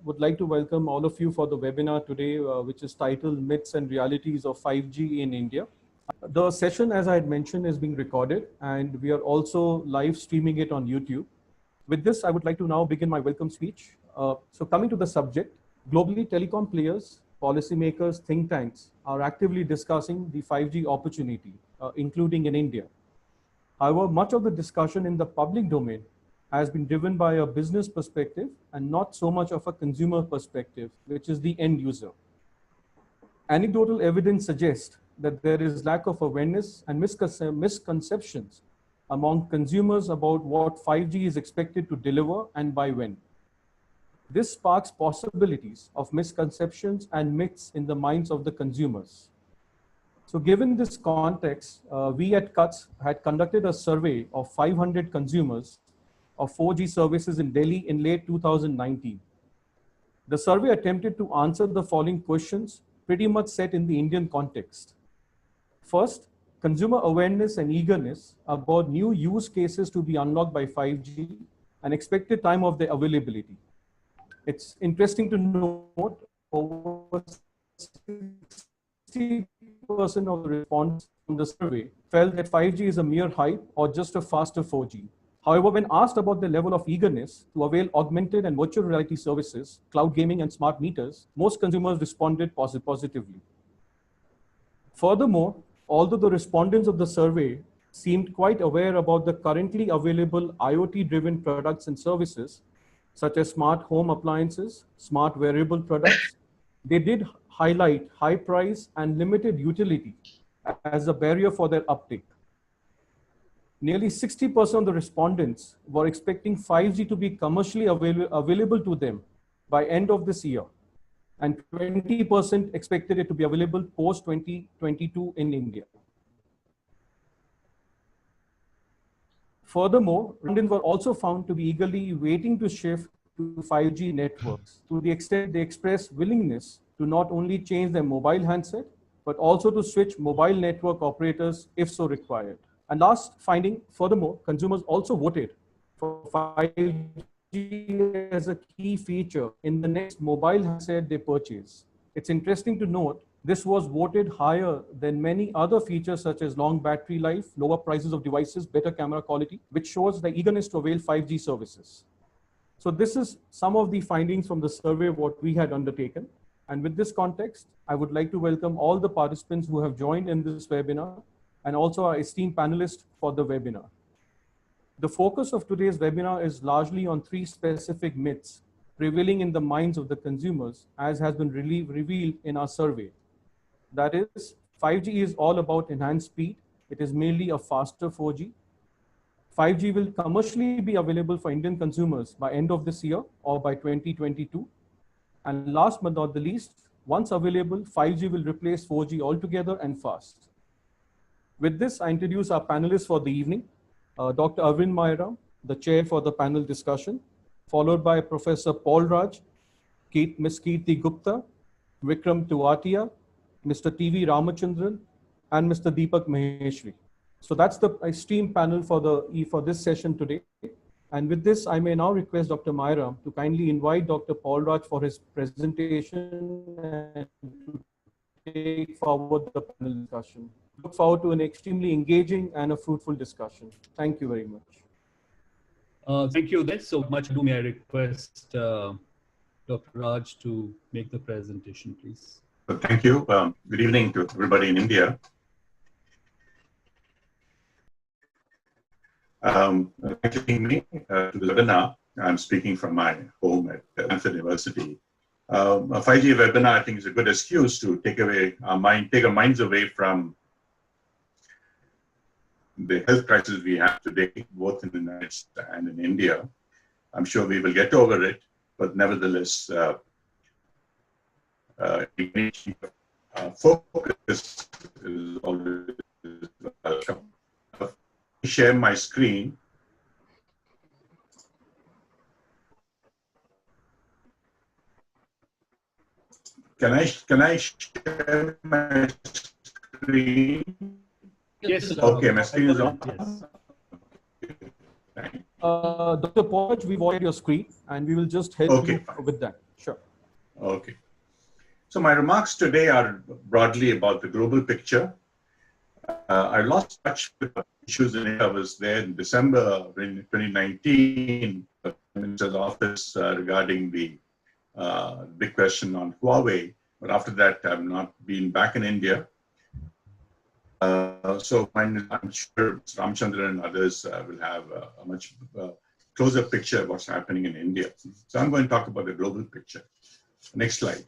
Would like to welcome all of you for the webinar today, which is titled Myths and Realities of 5G in India. The session, as I had mentioned, is being recorded, and we are also live streaming it on YouTube. With this, I would like to now begin my welcome speech. So coming to the subject, globally telecom players, policymakers, think tanks are actively discussing the 5G opportunity, including in India. However, much of the discussion in the public domain has been driven by a business perspective and not so much of a consumer perspective, which is the end user. Anecdotal evidence suggests that there is lack of awareness and misconceptions among consumers about what 5G is expected to deliver and by when. This sparks possibilities of misconceptions and myths in the minds of the consumers. So given this context, we at CUTS had conducted a survey of 500 consumers of 4G services in Delhi in late 2019. The survey attempted to answer the following questions, pretty much set in the Indian context. First, consumer awareness and eagerness about new use cases to be unlocked by 5G and expected time of their availability. It's interesting to note over 60% of the respondents from the survey felt that 5G is a mere hype or just a faster 4G. However, when asked about the level of eagerness to avail augmented and virtual reality services, cloud gaming and smart meters, most consumers responded positively. Furthermore, although the respondents of the survey seemed quite aware about the currently available IoT-driven products and services, such as smart home appliances, smart wearable products, they did highlight high price and limited utility as a barrier for their uptake. Nearly 60% of the respondents were expecting 5G to be commercially available to them by end of this year, and 20% expected it to be available post 2022 in India. Furthermore, respondents were also found to be eagerly waiting to shift to 5G networks, to the extent they expressed willingness to not only change their mobile handset, but also to switch mobile network operators if so required. And last finding, furthermore, consumers also voted for 5G as a key feature in the next mobile handset they purchase. It's interesting to note this was voted higher than many other features such as long battery life, lower prices of devices, better camera quality, which shows the eagerness to avail 5G services. So this is some of the findings from the survey what we had undertaken. And with this context, I would like to welcome all the participants who have joined in this webinar and also our esteemed panelists for the webinar. The focus of today's webinar is largely on three specific myths prevailing in the minds of the consumers, as has been revealed in our survey. That is, 5G is all about enhanced speed. It is mainly a faster 4G. 5G will commercially be available for Indian consumers by end of this year or by 2022. And last but not the least, once available, 5G will replace 4G altogether and fast. With this, I introduce our panelists for the evening, Dr. Arvind Mayaram, the chair for the panel discussion, followed by Professor Paulraj, Ms. Kirti Gupta, Vikram Tiwathia, Mr. TV Ramachandran, and Mr. Deepak Maheshwari. So that's the esteemed panel for this session today. And with this, I may now request Dr. Mayaram to kindly invite Dr. Paulraj for his presentation and to take forward the panel discussion. Look forward to an extremely engaging and a fruitful discussion. Thank you very much. Thank you, Udai. So much do may I request Dr. Raj to make the presentation, please. Thank you. Good evening to everybody in India. Thank you for having me to the webinar. I'm speaking from my home at Stanford University. A 5G webinar, I think, is a good excuse to take our minds away from the health crisis we have today, both in the United States and in India. I'm sure we will get over it, but nevertheless, focus is always welcome. Share my screen. Can I share my screen? Yes. Okay, my screen is on. Yes. Dr. Paulraj, we've already your screen and we will just help you with that. Sure. Okay. So my remarks today are broadly about the global picture. I lost touch with the issues in India. I was there in December in 2019, the Minister's office regarding the big question on Huawei. But after that, I've not been back in India. So I'm sure Ramachandran and others will have a much closer picture of what's happening in India. So I'm going to talk about the global picture. Next slide.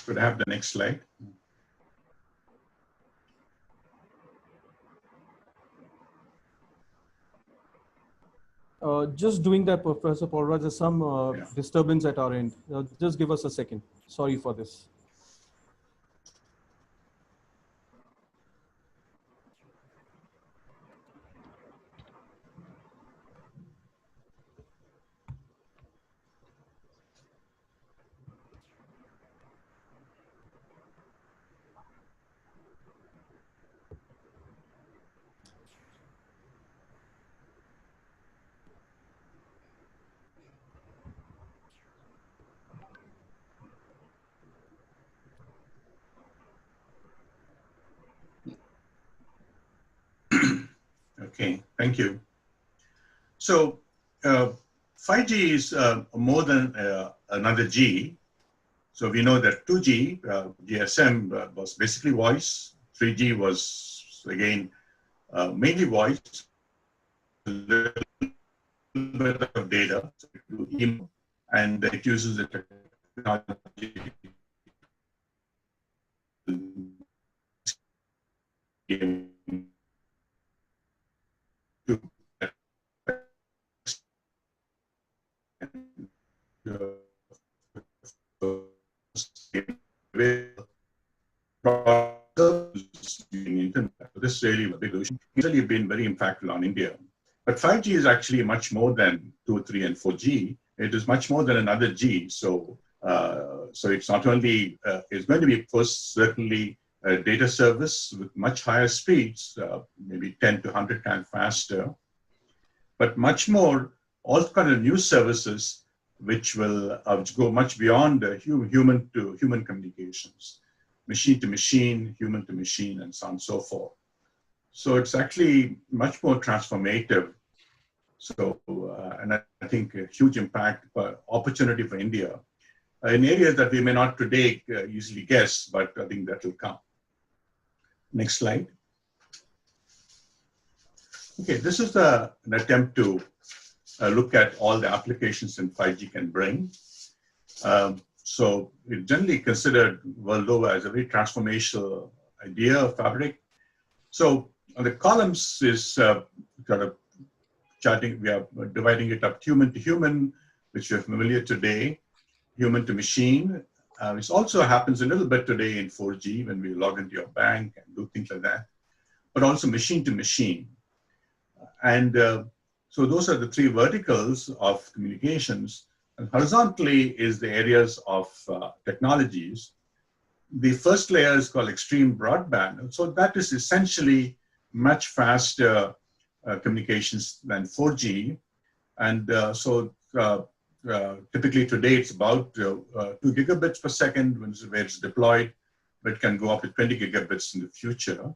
Could I have the next slide? Just doing that, Professor Paulraj, there's some disturbance at our end. Just give us a second. Sorry for this. Okay, thank you. So 5G is more than another G. So we know that 2G, GSM was basically voice. 3G was, again, mainly voice, a little bit of data, and it uses the technology This really a big issue. It's really been very impactful on India. But 5G is actually much more than 2, 3, and 4G. It is much more than another G. So, so it's not only, it's going to be first certainly a data service with much higher speeds, maybe 10 to 100 times faster, but much more all kind of new services which will go much beyond human to human communications, machine to machine, human to machine, and so on and so forth. So it's actually much more transformative. So, and I think a huge impact, opportunity for India in areas that we may not today easily guess, but I think that will come. Next slide. Okay, this is an attempt to look at all the applications that 5G can bring. So it's generally considered world over as a very transformational idea of fabric. So on the columns is kind of charting, we are dividing it up human to human, which we are familiar today, human to machine. This also happens a little bit today in 4G when we log into your bank and do things like that, but also machine to machine. And so those are the three verticals of communications. And horizontally is the areas of technologies. The first layer is called extreme broadband. So that is essentially much faster communications than 4G. And typically today it's about 2 gigabits per second where it's deployed, but it can go up to 20 gigabits in the future.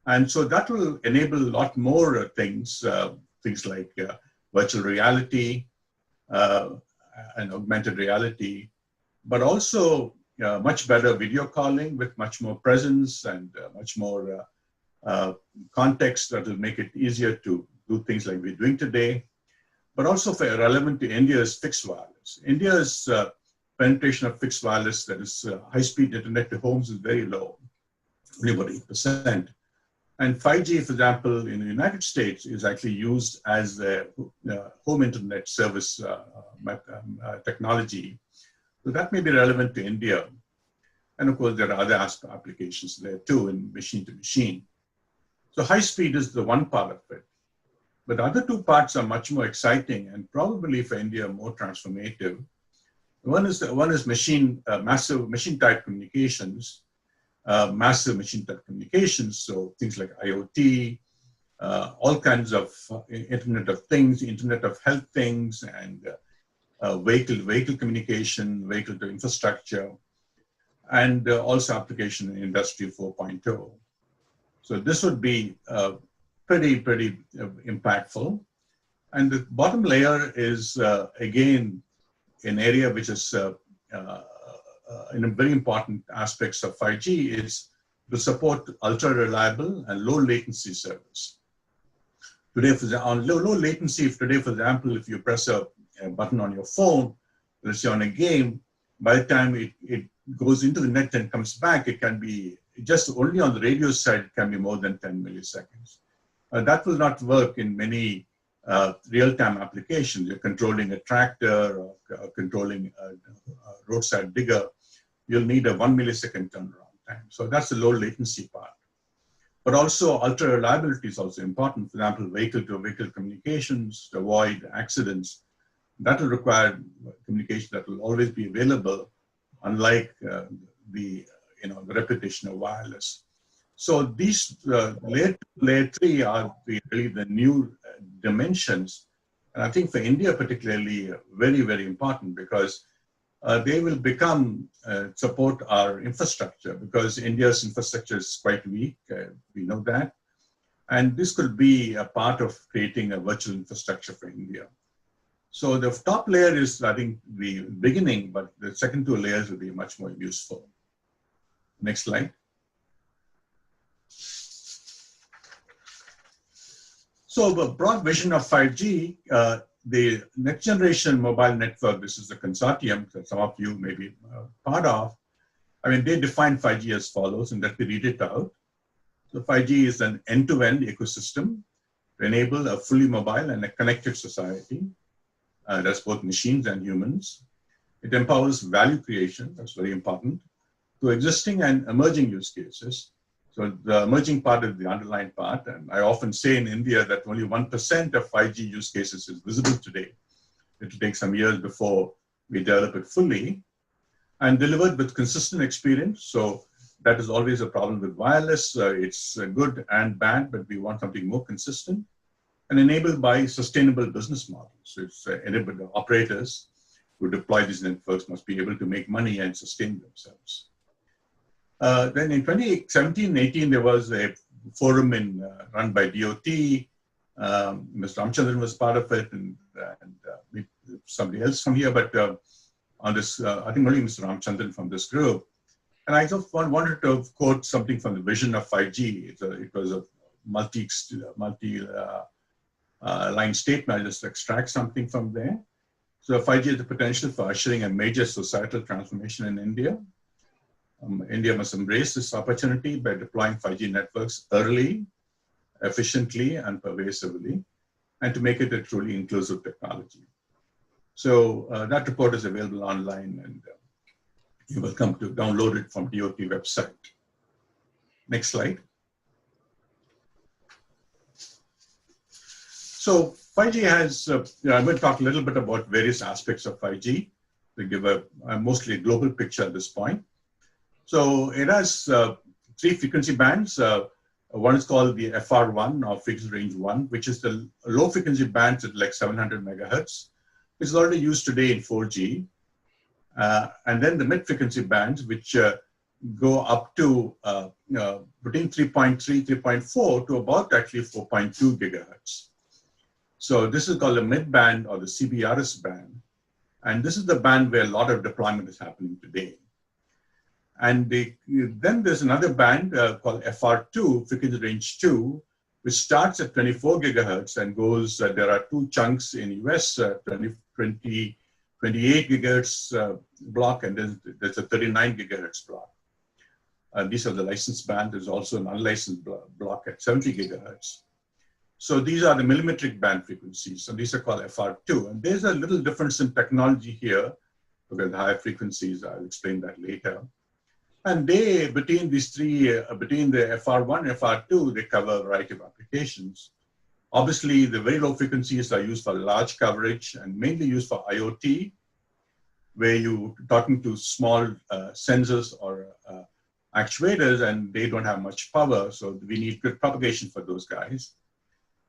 And so that will enable a lot more things, things like virtual reality and augmented reality, but also much better video calling with much more presence and much more context that will make it easier to do things like we're doing today, but also for relevant to India's fixed wireless. India's penetration of fixed wireless, that is high-speed internet to homes, is very low, only about 8%. And 5G, for example, in the United States is actually used as a home internet service technology. So that may be relevant to India. And of course, there are other applications there too in machine to machine. So high speed is the one part of it. But the other two parts are much more exciting and probably for India more transformative. One is massive machine type communications. massive machine telecommunications, so things like IoT, all kinds of Internet of Things, Internet of Health things, and vehicle communication, vehicle to infrastructure, and also application in Industry 4.0. So this would be pretty impactful. And the bottom layer is, again, an area which is in a very important aspects of 5G is to support ultra-reliable and low latency service. Today, on low latency, today, for example, if you press a button on your phone, let's say on a game, by the time it goes into the net and comes back, it can be just only on the radio side, it can be more than 10 milliseconds. That will not work in many real-time applications. You're controlling a tractor or controlling a roadside digger. You'll need a 1 millisecond turnaround time. So that's the low latency part. But also ultra reliability is also important. For example, vehicle-to-vehicle communications to avoid accidents. That will require communication that will always be available, unlike the repetition of wireless. So these layer 3 are really the new dimensions. And I think for India particularly, very important, because they will support our infrastructure, because India's infrastructure is quite weak. We know that. And this could be a part of creating a virtual infrastructure for India. So the top layer is, I think, the beginning, but the second two layers will be much more useful. Next slide. So the broad vision of 5G, the next generation mobile network, this is the consortium that some of you may be part of. I mean, they define 5G as follows, and let me read it out. So 5G is an end-to-end ecosystem to enable a fully mobile and a connected society. That's both machines and humans. It empowers value creation, that's very important, to existing and emerging use cases. So the emerging part is the underlying part. And I often say in India that only 1% of 5G use cases is visible today. It will take some years before we develop it fully, and delivered with consistent experience. So that is always a problem with wireless. It's good and bad, but we want something more consistent, and enabled by sustainable business models. So it's enabled the operators who deploy these networks must be able to make money and sustain themselves. Then in 2017-18, there was a forum run by DOT. Mr. Ramachandran was part of it, and somebody else from here, but on this, I think only Mr. Ramachandran from this group. And I just wanted to quote something from the vision of 5G. It was a multi-line statement. I just extract something from there. So 5G has the potential for ushering a major societal transformation in India. India must embrace this opportunity by deploying 5G networks early, efficiently, and pervasively, and to make it a truly inclusive technology. So that report is available online, and you're welcome to download it from DOT website. Next slide. So 5G has, I'm going to talk a little bit about various aspects of 5G to give a mostly a global picture at this point. So it has 3 frequency bands. One is called the FR1, or fixed range 1, which is the low frequency bands at like 700 megahertz, which is already used today in 4G. And then the mid frequency bands, which go up to between 3.3, 3.4 to about actually 4.2 gigahertz. So this is called the mid band, or the CBRS band. And this is the band where a lot of deployment is happening today. And then there's another band called FR2, frequency range 2, which starts at 24 gigahertz and goes, there are 2 chunks in US, 28 gigahertz block, and then there's a 39 gigahertz block. These are the licensed band. There's also an unlicensed block at 70 gigahertz. So these are the millimetric band frequencies, and these are called FR2. And there's a little difference in technology here, because the higher frequencies, I'll explain that later. And they, between these 3, between the FR1 and FR2, they cover a variety of applications. Obviously, the very low frequencies are used for large coverage and mainly used for IoT, where you're talking to small sensors or actuators, and they don't have much power, so we need good propagation for those guys.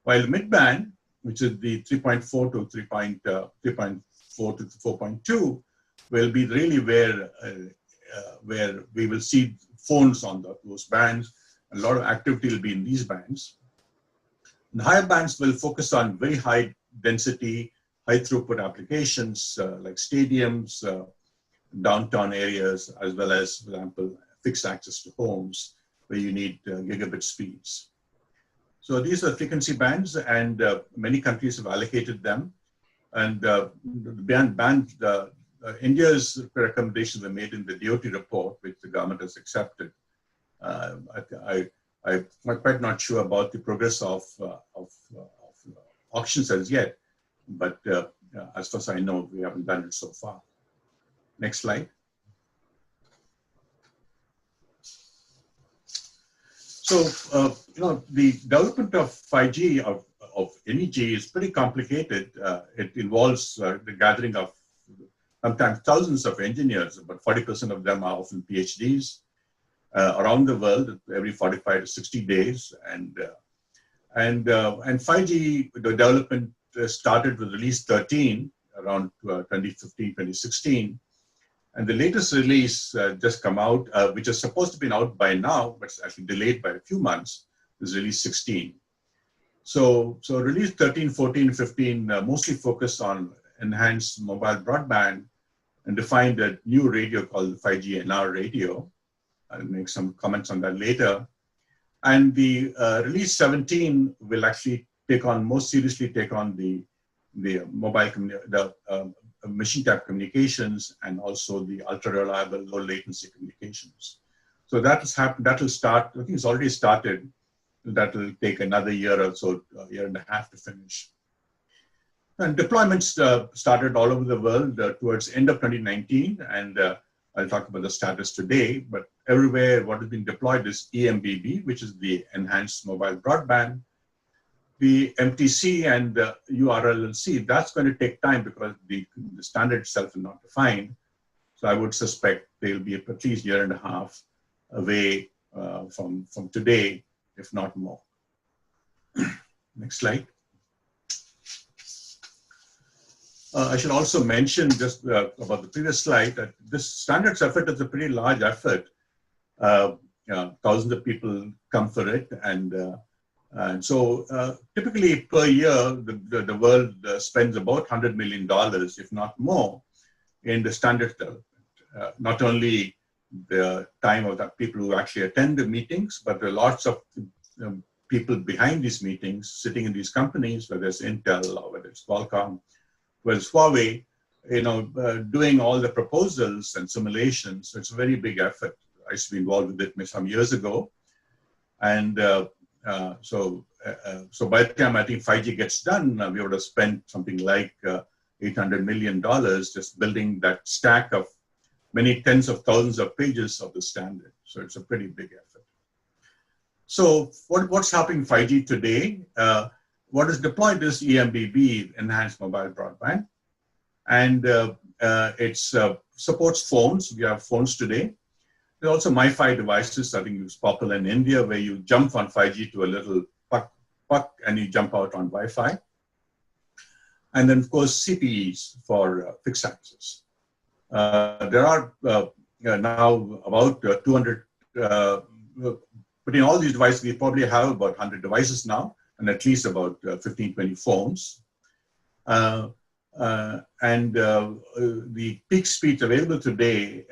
While midband, which is the 3.4 to 3.4 to 4.2, will be really where we will see phones on those bands. A lot of activity will be in these bands. The higher bands will focus on very high density, high throughput applications like stadiums, downtown areas, as well as, for example, fixed access to homes where you need gigabit speeds. So these are frequency bands, and many countries have allocated them. And India's recommendations were made in the DOT report, which the government has accepted. I'm quite not sure about the progress of auctions as yet, but as far as I know, we haven't done it so far. Next slide. So, the development of 5G, of any G, is pretty complicated. It involves the gathering of sometimes thousands of engineers, but 40% of them are often PhDs around the world, every 45 to 60 days. And 5G, the development started with release 13 around 2015, 2016. And the latest release just come out, which is supposed to be out by now, but it's actually delayed by a few months, is release 16. So release 13, 14, 15 mostly focused on enhanced mobile broadband and defined a new radio called 5G NR radio. I'll make some comments on that later. And the release 17 will actually more seriously take on the machine type communications and also the ultra reliable low latency communications. So that will start, I think it's already started. That will take another year or so, a year and a half to finish. And deployments started all over the world towards end of 2019, and I'll talk about the status today, but everywhere what has been deployed is EMBB, which is the enhanced mobile broadband. The MTC and URLLC, that's going to take time because the standard itself is not defined. So I would suspect they'll be at least a year and a half away from today, if not more. Next slide. I should also mention just about the previous slide that this standards effort is a pretty large effort. Thousands of people come for it, and so typically per year, the world spends about $100 million, if not more, in the standards development. Not only the time of the people who actually attend the meetings, but there are lots of people behind these meetings, sitting in these companies, whether it's Intel or whether it's Qualcomm, whether it's Huawei, doing all the proposals and simulations. So it's a very big effort. I used to be involved with it some years ago, and so by the time I think 5G gets done, we would have spent something like $800 million just building that stack of many tens of thousands of pages of the standard. So it's a pretty big effort. So what's happening in 5G today? What is deployed is EMBB, Enhanced Mobile Broadband, and it supports phones. We have phones today. There are also MiFi devices, I think it's popular in India, where you jump on 5G to a little puck and you jump out on Wi-Fi. And then, of course, CPEs for fixed access. There are now about 200, putting all these devices, we probably have about 100 devices now, and at least about 15, 20 phones. The peak speeds available today,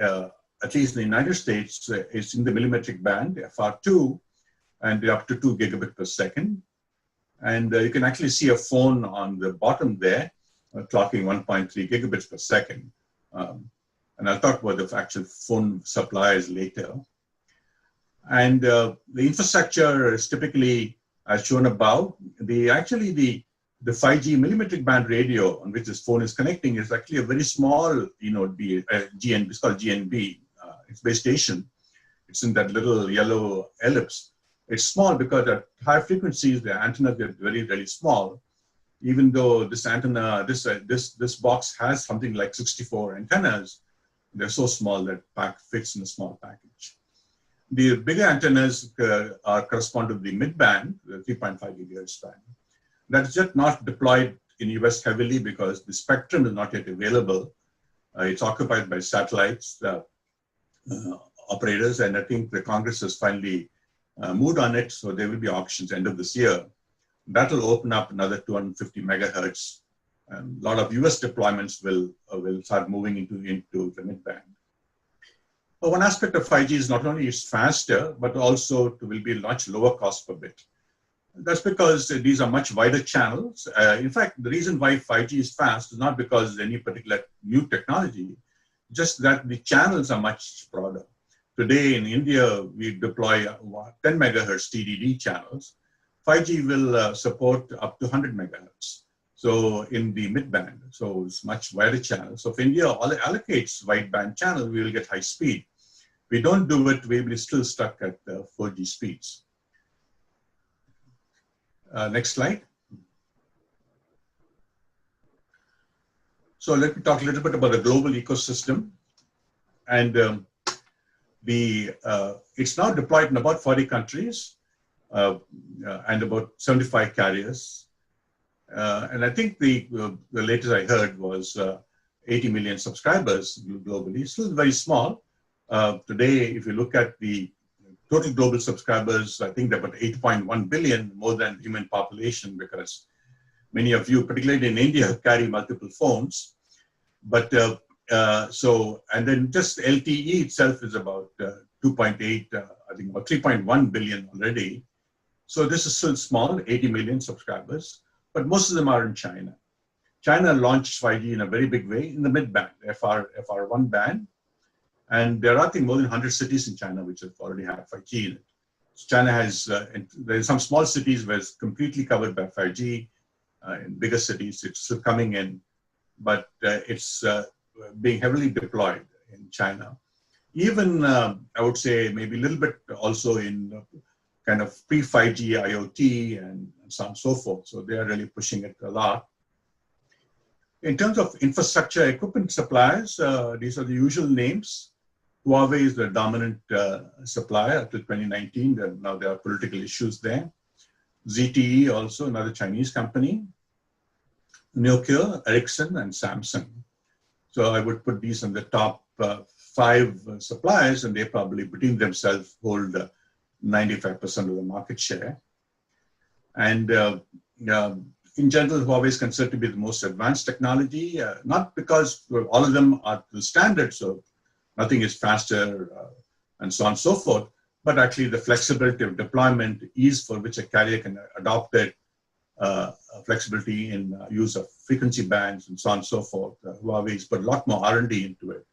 at least in the United States, is in the millimetric band, FR2, and up to 2 gigabit per second. And you can actually see a phone on the bottom there, clocking 1.3 gigabits per second. And I'll talk about the actual phone suppliers later. And the infrastructure is typically, as shown above, the 5G millimetric band radio on which this phone is connecting is actually a very small, GNB, it's called GNB. It's base station. It's in that little yellow ellipse. It's small because at high frequencies, the antennas get very, very small. Even though this antenna, this box has something like 64 antennas, they're so small that fits in a small package. The bigger antennas correspond to the mid-band, the 3.5 gigahertz band. That's just not deployed in US heavily because the spectrum is not yet available. It's occupied by satellites, operators, and I think the Congress has finally moved on it, so there will be auctions end of this year. That will open up another 250 megahertz. And a lot of US deployments will start moving into the mid-band. But one aspect of 5G is not only it's faster, but also it will be much lower cost per bit. That's because these are much wider channels. In fact, the reason why 5G is fast is not because of any particular new technology, just that the channels are much broader. Today in India, we deploy 10 megahertz TDD channels. 5G will support up to 100 megahertz. So in the mid-band, so it's much wider channel. So if India allocates wideband channel, we will get high speed. If we don't do it, we will be still stuck at 4G speeds. Next slide. So let me talk a little bit about the global ecosystem. And it's now deployed in about 40 countries and about 75 carriers. And I think the latest I heard was 80 million subscribers globally. Still very small. Today, if you look at the total global subscribers, I think they're about 8.1 billion, more than human population, because many of you, particularly in India, carry multiple phones. But and then just LTE itself is about 2.8, I think about 3.1 billion already. So this is still small, 80 million subscribers, but most of them are in China. China launched 5G in a very big way in the mid-band, FR1 band. And there are, I think, more than 100 cities in China which have already had 5G in it. So China has, there are some small cities where it's completely covered by 5G. In bigger cities, it's still coming in, but it's being heavily deployed in China. Even, I would say, maybe a little bit also in kind of pre-5G IoT and so on and so forth. So they are really pushing it a lot. In terms of infrastructure equipment suppliers, these are the usual names. Huawei is the dominant supplier until 2019. Now there are political issues there. ZTE also, another Chinese company. Nokia, Ericsson, and Samsung. So I would put these in the top 5 suppliers, and they probably between themselves hold 95% of the market share. And in general, Huawei is considered to be the most advanced technology, not because all of them are the standard, so nothing is faster and so on and so forth, but actually the flexibility of deployment, ease for which a carrier can adopt it, flexibility in use of frequency bands and so on and so forth. Huawei's put a lot more R&D into it.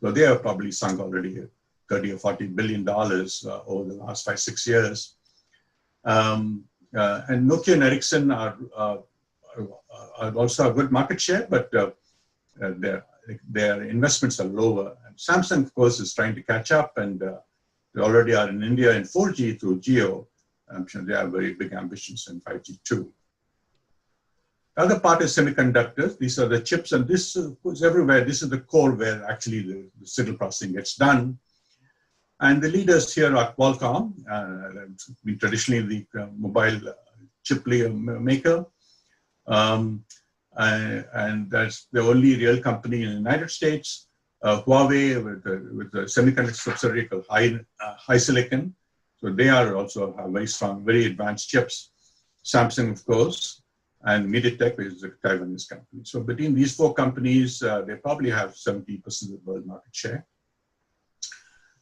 So they have probably sunk already $30 or $40 billion over the last 5-6 years. And Nokia and Ericsson are also a good market share, but their investments are lower. And Samsung, of course, is trying to catch up, and they already are in India in 4G through Jio. I'm sure they have very big ambitions in 5G too. The other part is semiconductors. These are the chips, and this is everywhere. This is the core where actually the signal processing gets done. And the leaders here are Qualcomm, been traditionally the mobile chip maker. And that's the only real company in the United States. Huawei with the semiconductor subsidiary called High Silicon. So they are also have very strong, very advanced chips. Samsung, of course, and MediaTek, which is a Taiwanese company. So between these 4 companies, they probably have 70% of the world market share.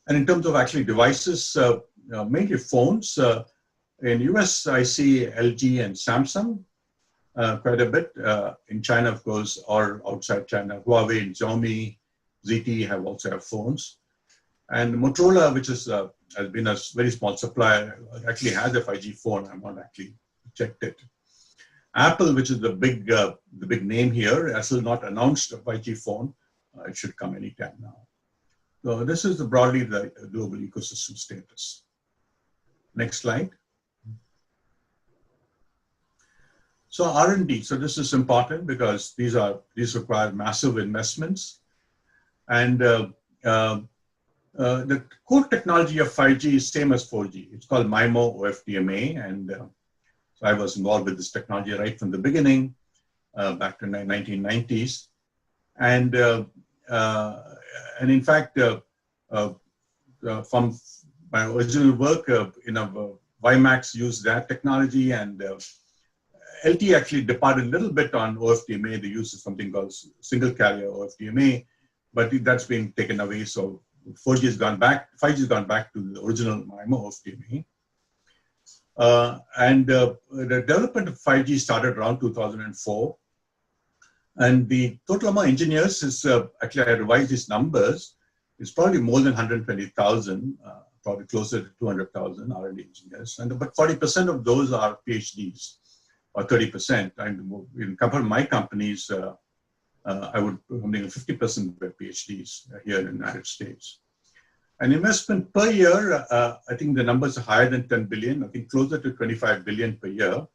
And in terms of actually devices, mainly phones, in US, I see LG and Samsung quite a bit. In China, of course, or outside China, Huawei and Xiaomi, ZTE have phones. And Motorola, which is has been a very small supplier, actually has a 5G phone. I'm not actually checked it. Apple, which is the big name here, has still not announced a 5G phone. It should come anytime now. So this is broadly the global ecosystem status. Next slide. So R&D. So this is important because these require massive investments, and The core technology of 5G is same as 4G. It's called MIMO OFDMA, and so I was involved with this technology right from the beginning, back to 1990s, and in fact, from my original work, WiMAX used that technology, and LTE actually departed a little bit on OFDMA. They used something called single carrier OFDMA, but that's been taken away. So 4G has gone back, 5G has gone back to the original MIMO OFDMA. The development of 5G started around 2004. And the total amount of engineers is, actually I revised these numbers, it's probably more than 120,000, probably closer to 200,000 R&D engineers. And about 40% of those are PhDs, or 30%. And in compared to my companies, I would only 50% were PhDs here in the United States. And investment per year, I think the numbers are higher than 10 billion, I think closer to 25 billion per year.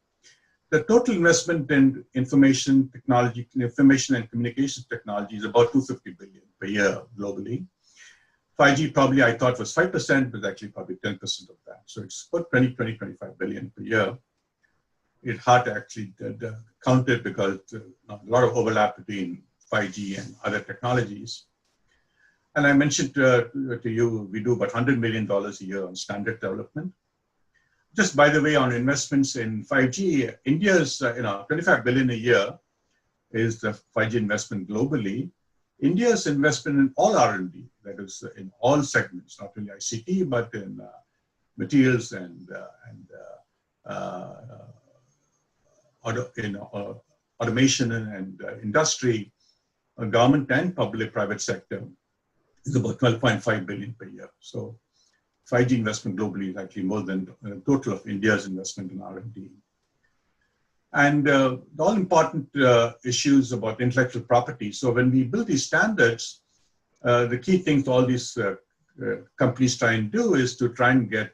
The total investment in information technology, information and communications technology is about 250 billion per year globally. 5G probably I thought was 5%, but actually probably 10% of that. So it's about 25 billion per year. It's hard to actually count it because a lot of overlap between 5G and other technologies. And I mentioned to you, we do about $100 million a year on standard development. Just by the way, on investments in 5G, India's 25 billion a year is the 5G investment globally. India's investment in all R&D, that is in all segments, not only ICT, but in materials and automation and industry, government and public-private sector is about 12.5 billion per year. So 5G investment globally is actually more than the total of India's investment in R&D. And the all important issues about intellectual property. So when we build these standards, the key thing all these companies try and do is to try and get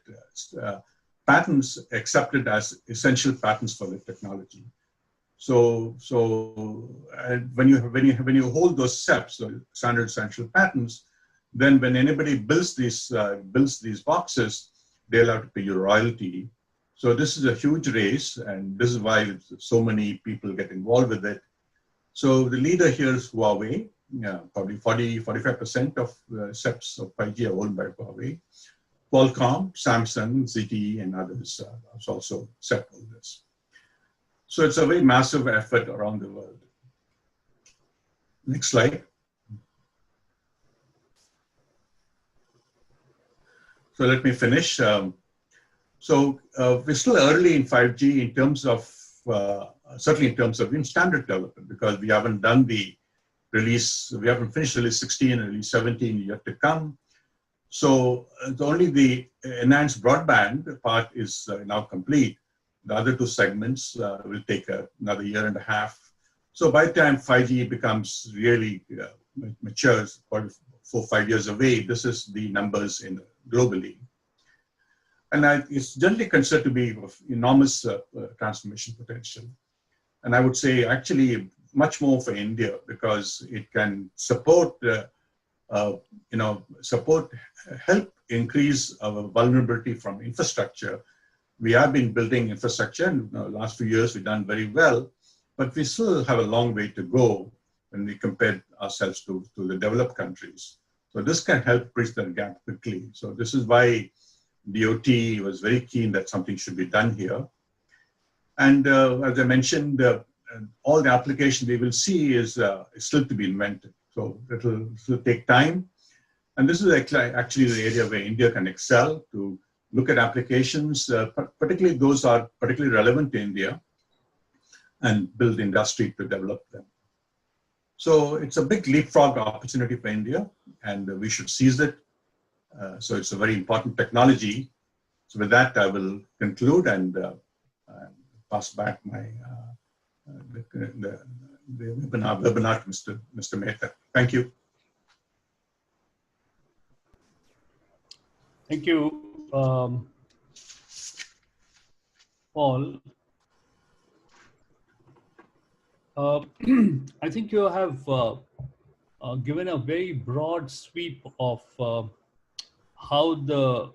patents accepted as essential patents for the technology. So when you hold those steps, so standard essential patents, then when anybody builds these boxes, they'll have to pay you royalty. So this is a huge race, and this is why so many people get involved with it. So the leader here is Huawei. Probably 45% of SEPs of 5G are owned by Huawei. Qualcomm, Samsung, ZTE, and others are also SEP holders. So it's a very massive effort around the world. Next slide. So let me finish. So we're still early in 5G in terms of, certainly in terms of standard development, because we haven't done the release, we haven't finished release 16 and release 17 yet to come. So only the enhanced broadband part is now complete. The other two segments will take another year and a half. So by the time 5G becomes really matures, 4 or 5 years away, this is the numbers globally. And it's generally considered to be of enormous transformation potential. And I would say actually much more for India, because it can support, help increase our vulnerability from infrastructure. We have been building infrastructure, and in the last few years we've done very well, but we still have a long way to go when we compare ourselves to the developed countries. So this can help bridge that gap quickly. So this is why DOT was very keen that something should be done here. And as I mentioned, all the application we will see is still to be invented. So it will still take time. And this is actually the area where India can excel, to look at applications, particularly those are particularly relevant to India, and build industry to develop them. So it's a big leapfrog opportunity for India, and we should seize it. So it's a very important technology. So with that, I will conclude and pass back the webinar to Mr. Mehta. Thank you. Thank you, Paul. I think you have given a very broad sweep of how the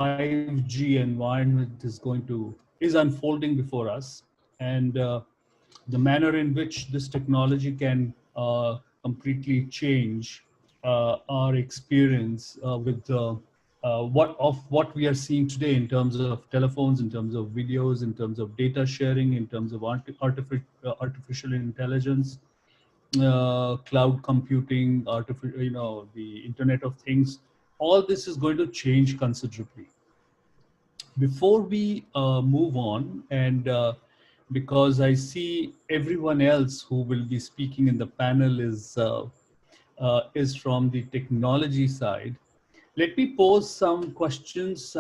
5G environment is unfolding before us, and the manner in which this technology can completely change our experience with what we are seeing today in terms of telephones, in terms of videos, in terms of data sharing, in terms of artificial intelligence, cloud computing, the Internet of Things. All this is going to change considerably. Before we move on, and because I see everyone else who will be speaking in the panel is from the technology side, let me pose some questions,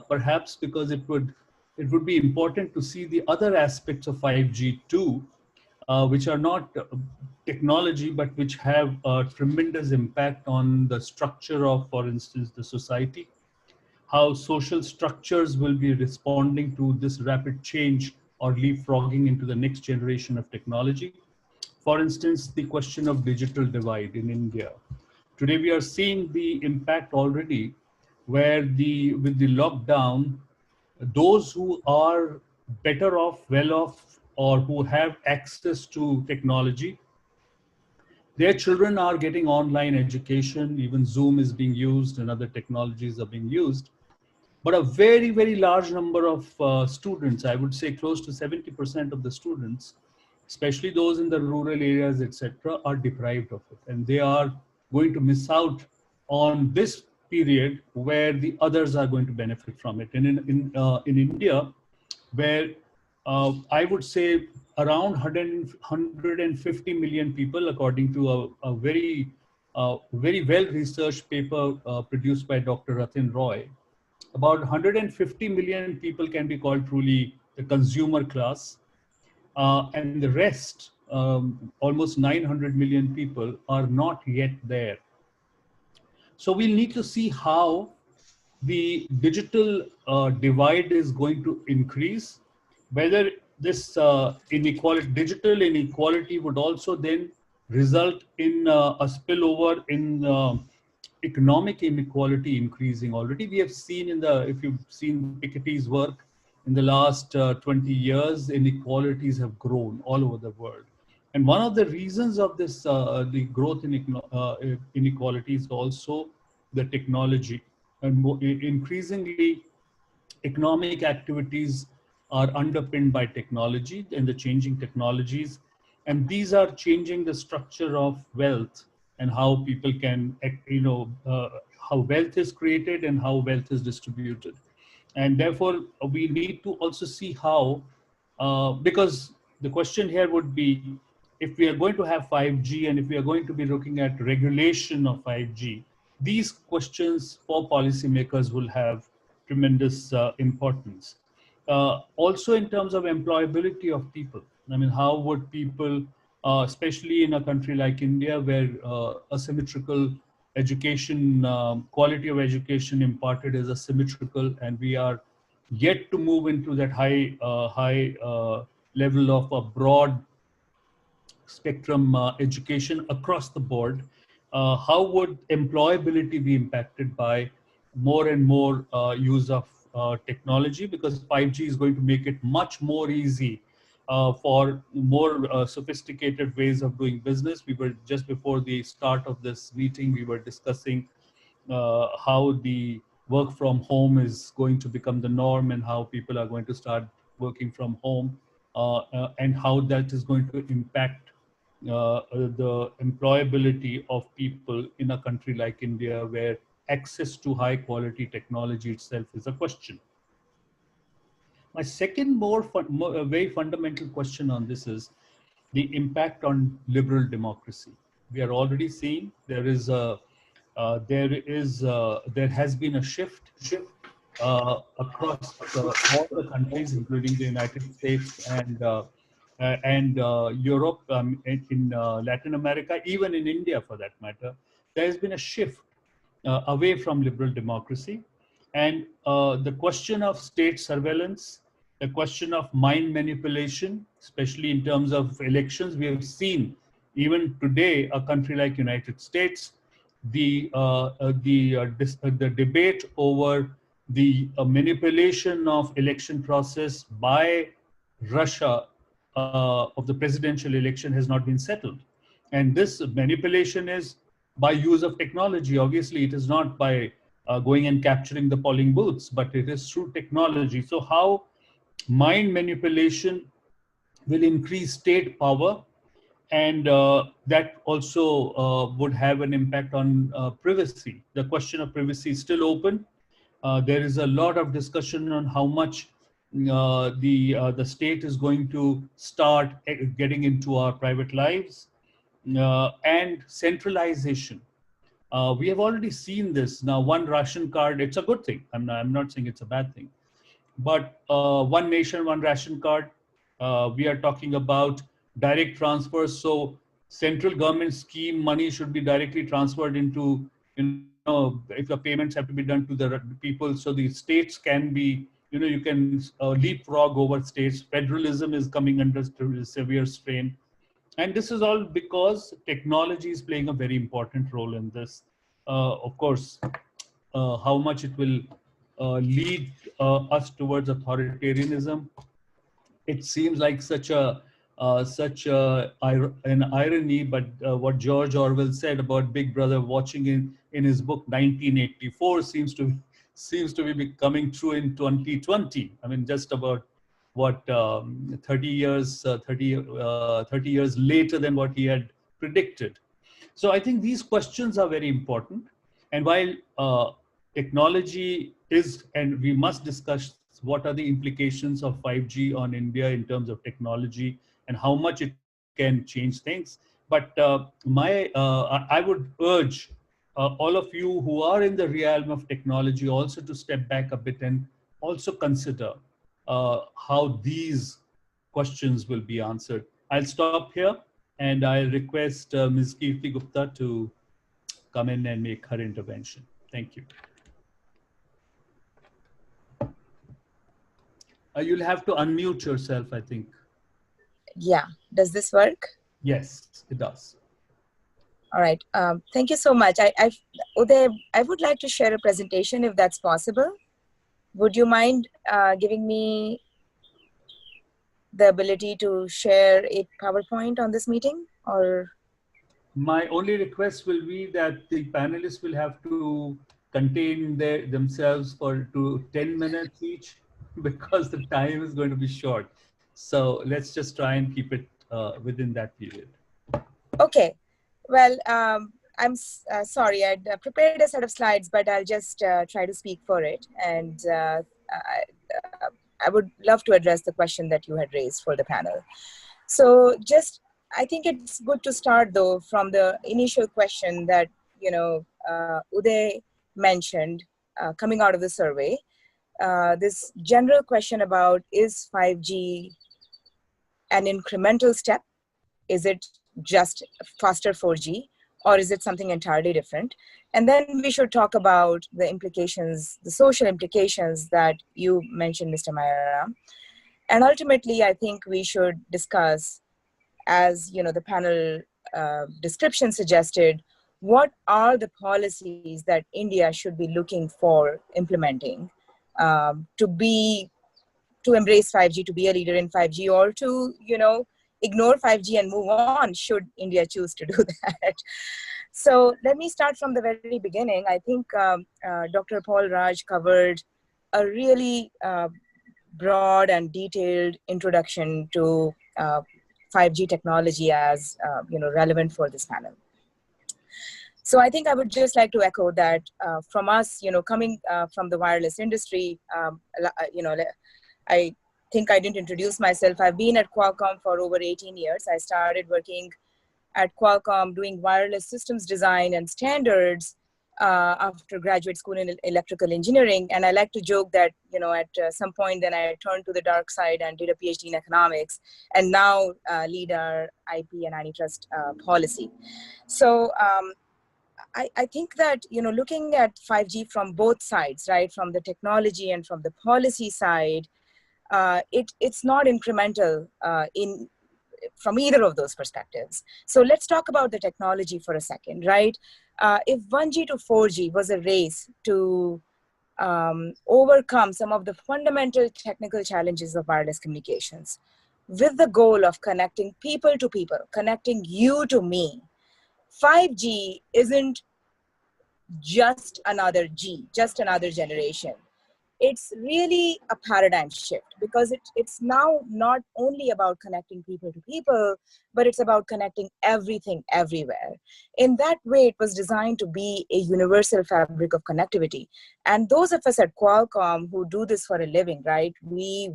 perhaps because it would be important to see the other aspects of 5G too, which are not technology, but which have a tremendous impact on the structure of, for instance, the society, how social structures will be responding to this rapid change or leapfrogging into the next generation of technology. For instance, the question of digital divide in India. Today, we are seeing the impact already, where with the lockdown, those who are better off, well off, or who have access to technology, their children are getting online education. Even Zoom is being used and other technologies are being used. But a very, very large number of students, I would say close to 70% of the students, especially those in the rural areas, etc., are deprived of it. And they are going to miss out on this period where the others are going to benefit from it. And in India, where I would say around 150 million people, according to a very well-researched paper produced by Dr. Ratin Roy, about 150 million people can be called truly the consumer class, and the rest, almost 900 million people, are not yet there. So we need to see how the digital divide is going to increase, whether this digital inequality would also then result in a spillover in economic inequality increasing. Already we have seen if you've seen Piketty's work in the last 20 years, inequalities have grown all over the world. And one of the reasons of this, the growth in inequality is also the technology. And increasingly, economic activities are underpinned by technology and the changing technologies. And these are changing the structure of wealth and how people can, how wealth is created and how wealth is distributed. And therefore, we need to also see how, because the question here would be, if we are going to have 5G and if we are going to be looking at regulation of 5G, these questions for policymakers will have tremendous importance. Also in terms of employability of people, I mean, how would people, especially in a country like India, where asymmetrical education, quality of education imparted is asymmetrical, and we are yet to move into that high level of a broad spectrum education across the board, how would employability be impacted by more and more use of technology? Because 5G is going to make it much more easy for more sophisticated ways of doing business. We were just before the start of this meeting, we were discussing how the work from home is going to become the norm and how people are going to start working from home, and how that is going to impact the employability of people in a country like India, where access to high quality technology itself is a question. My second very fundamental question on this is the impact on liberal democracy. We are already seeing there has been a shift across all the countries, including the United States and Europe, in Latin America, even in India for that matter. There has been a shift away from liberal democracy. And the question of state surveillance, the question of mind manipulation, especially in terms of elections, we have seen even today a country like United States, the debate over the manipulation of election process by Russia of the presidential election has not been settled. And this manipulation is by use of technology. Obviously, it is not by going and capturing the polling booths, but it is through technology. So how mind manipulation will increase state power, and that also would have an impact on privacy. The question of privacy is still open. There is a lot of discussion on how much the state is going to start getting into our private lives, and centralization. We have already seen this. Now, one ration card, it's a good thing. I'm not saying it's a bad thing. But one nation, one ration card, we are talking about direct transfers. So central government scheme money should be directly transferred into, if the payments have to be done to the people, so the states can be, you can leapfrog over states. Federalism is coming under severe strain. And this is all because technology is playing a very important role in this. Of course, how much it will lead us towards authoritarianism. It seems like such an irony, but what George Orwell said about Big Brother watching in his book 1984 seems to be becoming true in 2020. I mean, just about 30 years later than what he had predicted. So I think these questions are very important. And while technology is, and we must discuss what are the implications of 5G on India in terms of technology and how much it can change things. But I would urge all of you who are in the realm of technology also to step back a bit and also consider how these questions will be answered. I'll stop here and I'll request Ms. Kirti Gupta to come in and make her intervention. Thank you. You'll have to unmute yourself, I think. Yeah, does this work? Yes, it does. All right, thank you so much. Udai, I would like to share a presentation if that's possible. Would you mind giving me the ability to share a PowerPoint on this meeting, or? My only request will be that the panelists will have to contain themselves to 10 minutes each, because the time is going to be short. So let's just try and keep it within that period. Okay. Well, I'm sorry, I'd prepared a set of slides, but I'll just try to speak for it. And I would love to address the question that you had raised for the panel. So I think it's good to start though from the initial question that, Udai mentioned coming out of the survey. This general question about, is 5G an incremental step? Is it just faster 4G, or is it something entirely different? And then we should talk about the implications, the social implications that you mentioned, Mr. Mayaram. And ultimately, I think we should discuss, as the panel description suggested, what are the policies that India should be looking for implementing to embrace 5G, to be a leader in 5G, or to, ignore 5G and move on, should India choose to do that. So let me start from the very beginning. I think Dr. Paulraj covered a really broad and detailed introduction to 5G technology as relevant for this panel. So I think I would just like to echo that from us, coming from the wireless industry, I think I didn't introduce myself. I've been at Qualcomm for over 18 years. I started working at Qualcomm doing wireless systems design and standards after graduate school in electrical engineering. And I like to joke that, at some point then I turned to the dark side and did a PhD in economics, and now lead our IP and antitrust policy. So I think that, looking at 5G from both sides, right, from the technology and from the policy side, it's not incremental from either of those perspectives. So let's talk about the technology for a second, right? If 1G to 4G was a race to overcome some of the fundamental technical challenges of wireless communications, with the goal of connecting people to people, connecting you to me, 5G isn't just another G, just another generation. It's really a paradigm shift, because it's now not only about connecting people to people, but it's about connecting everything everywhere. In that way, it was designed to be a universal fabric of connectivity. And those of us at Qualcomm who do this for a living, right? We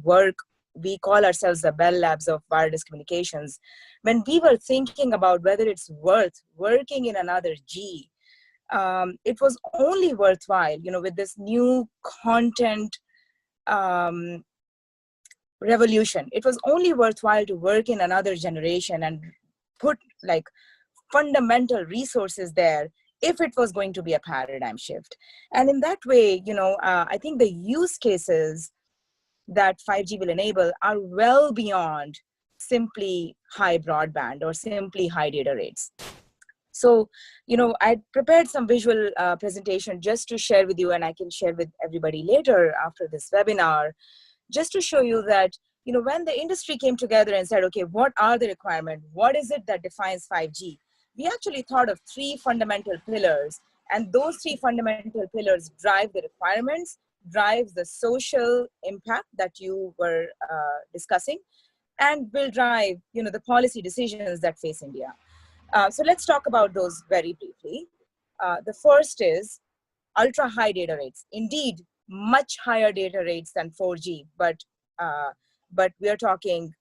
call ourselves the Bell Labs of wireless communications. When we were thinking about whether it's worth working in another G, it was only worthwhile, with this new content revolution. It was only worthwhile to work in another generation and put like fundamental resources there if it was going to be a paradigm shift. And in that way, I think the use cases that 5G will enable are well beyond simply high broadband or simply high data rates. So, I prepared some visual presentation just to share with you, and I can share with everybody later after this webinar, just to show you that, when the industry came together and said, okay, what are the requirements? What is it that defines 5G? We actually thought of 3 fundamental pillars, and those 3 fundamental pillars drive the requirements, drives the social impact that you were discussing, and will drive, the policy decisions that face India. So let's talk about those very briefly. The first is ultra high data rates. Indeed, much higher data rates than 4G, but we are talking,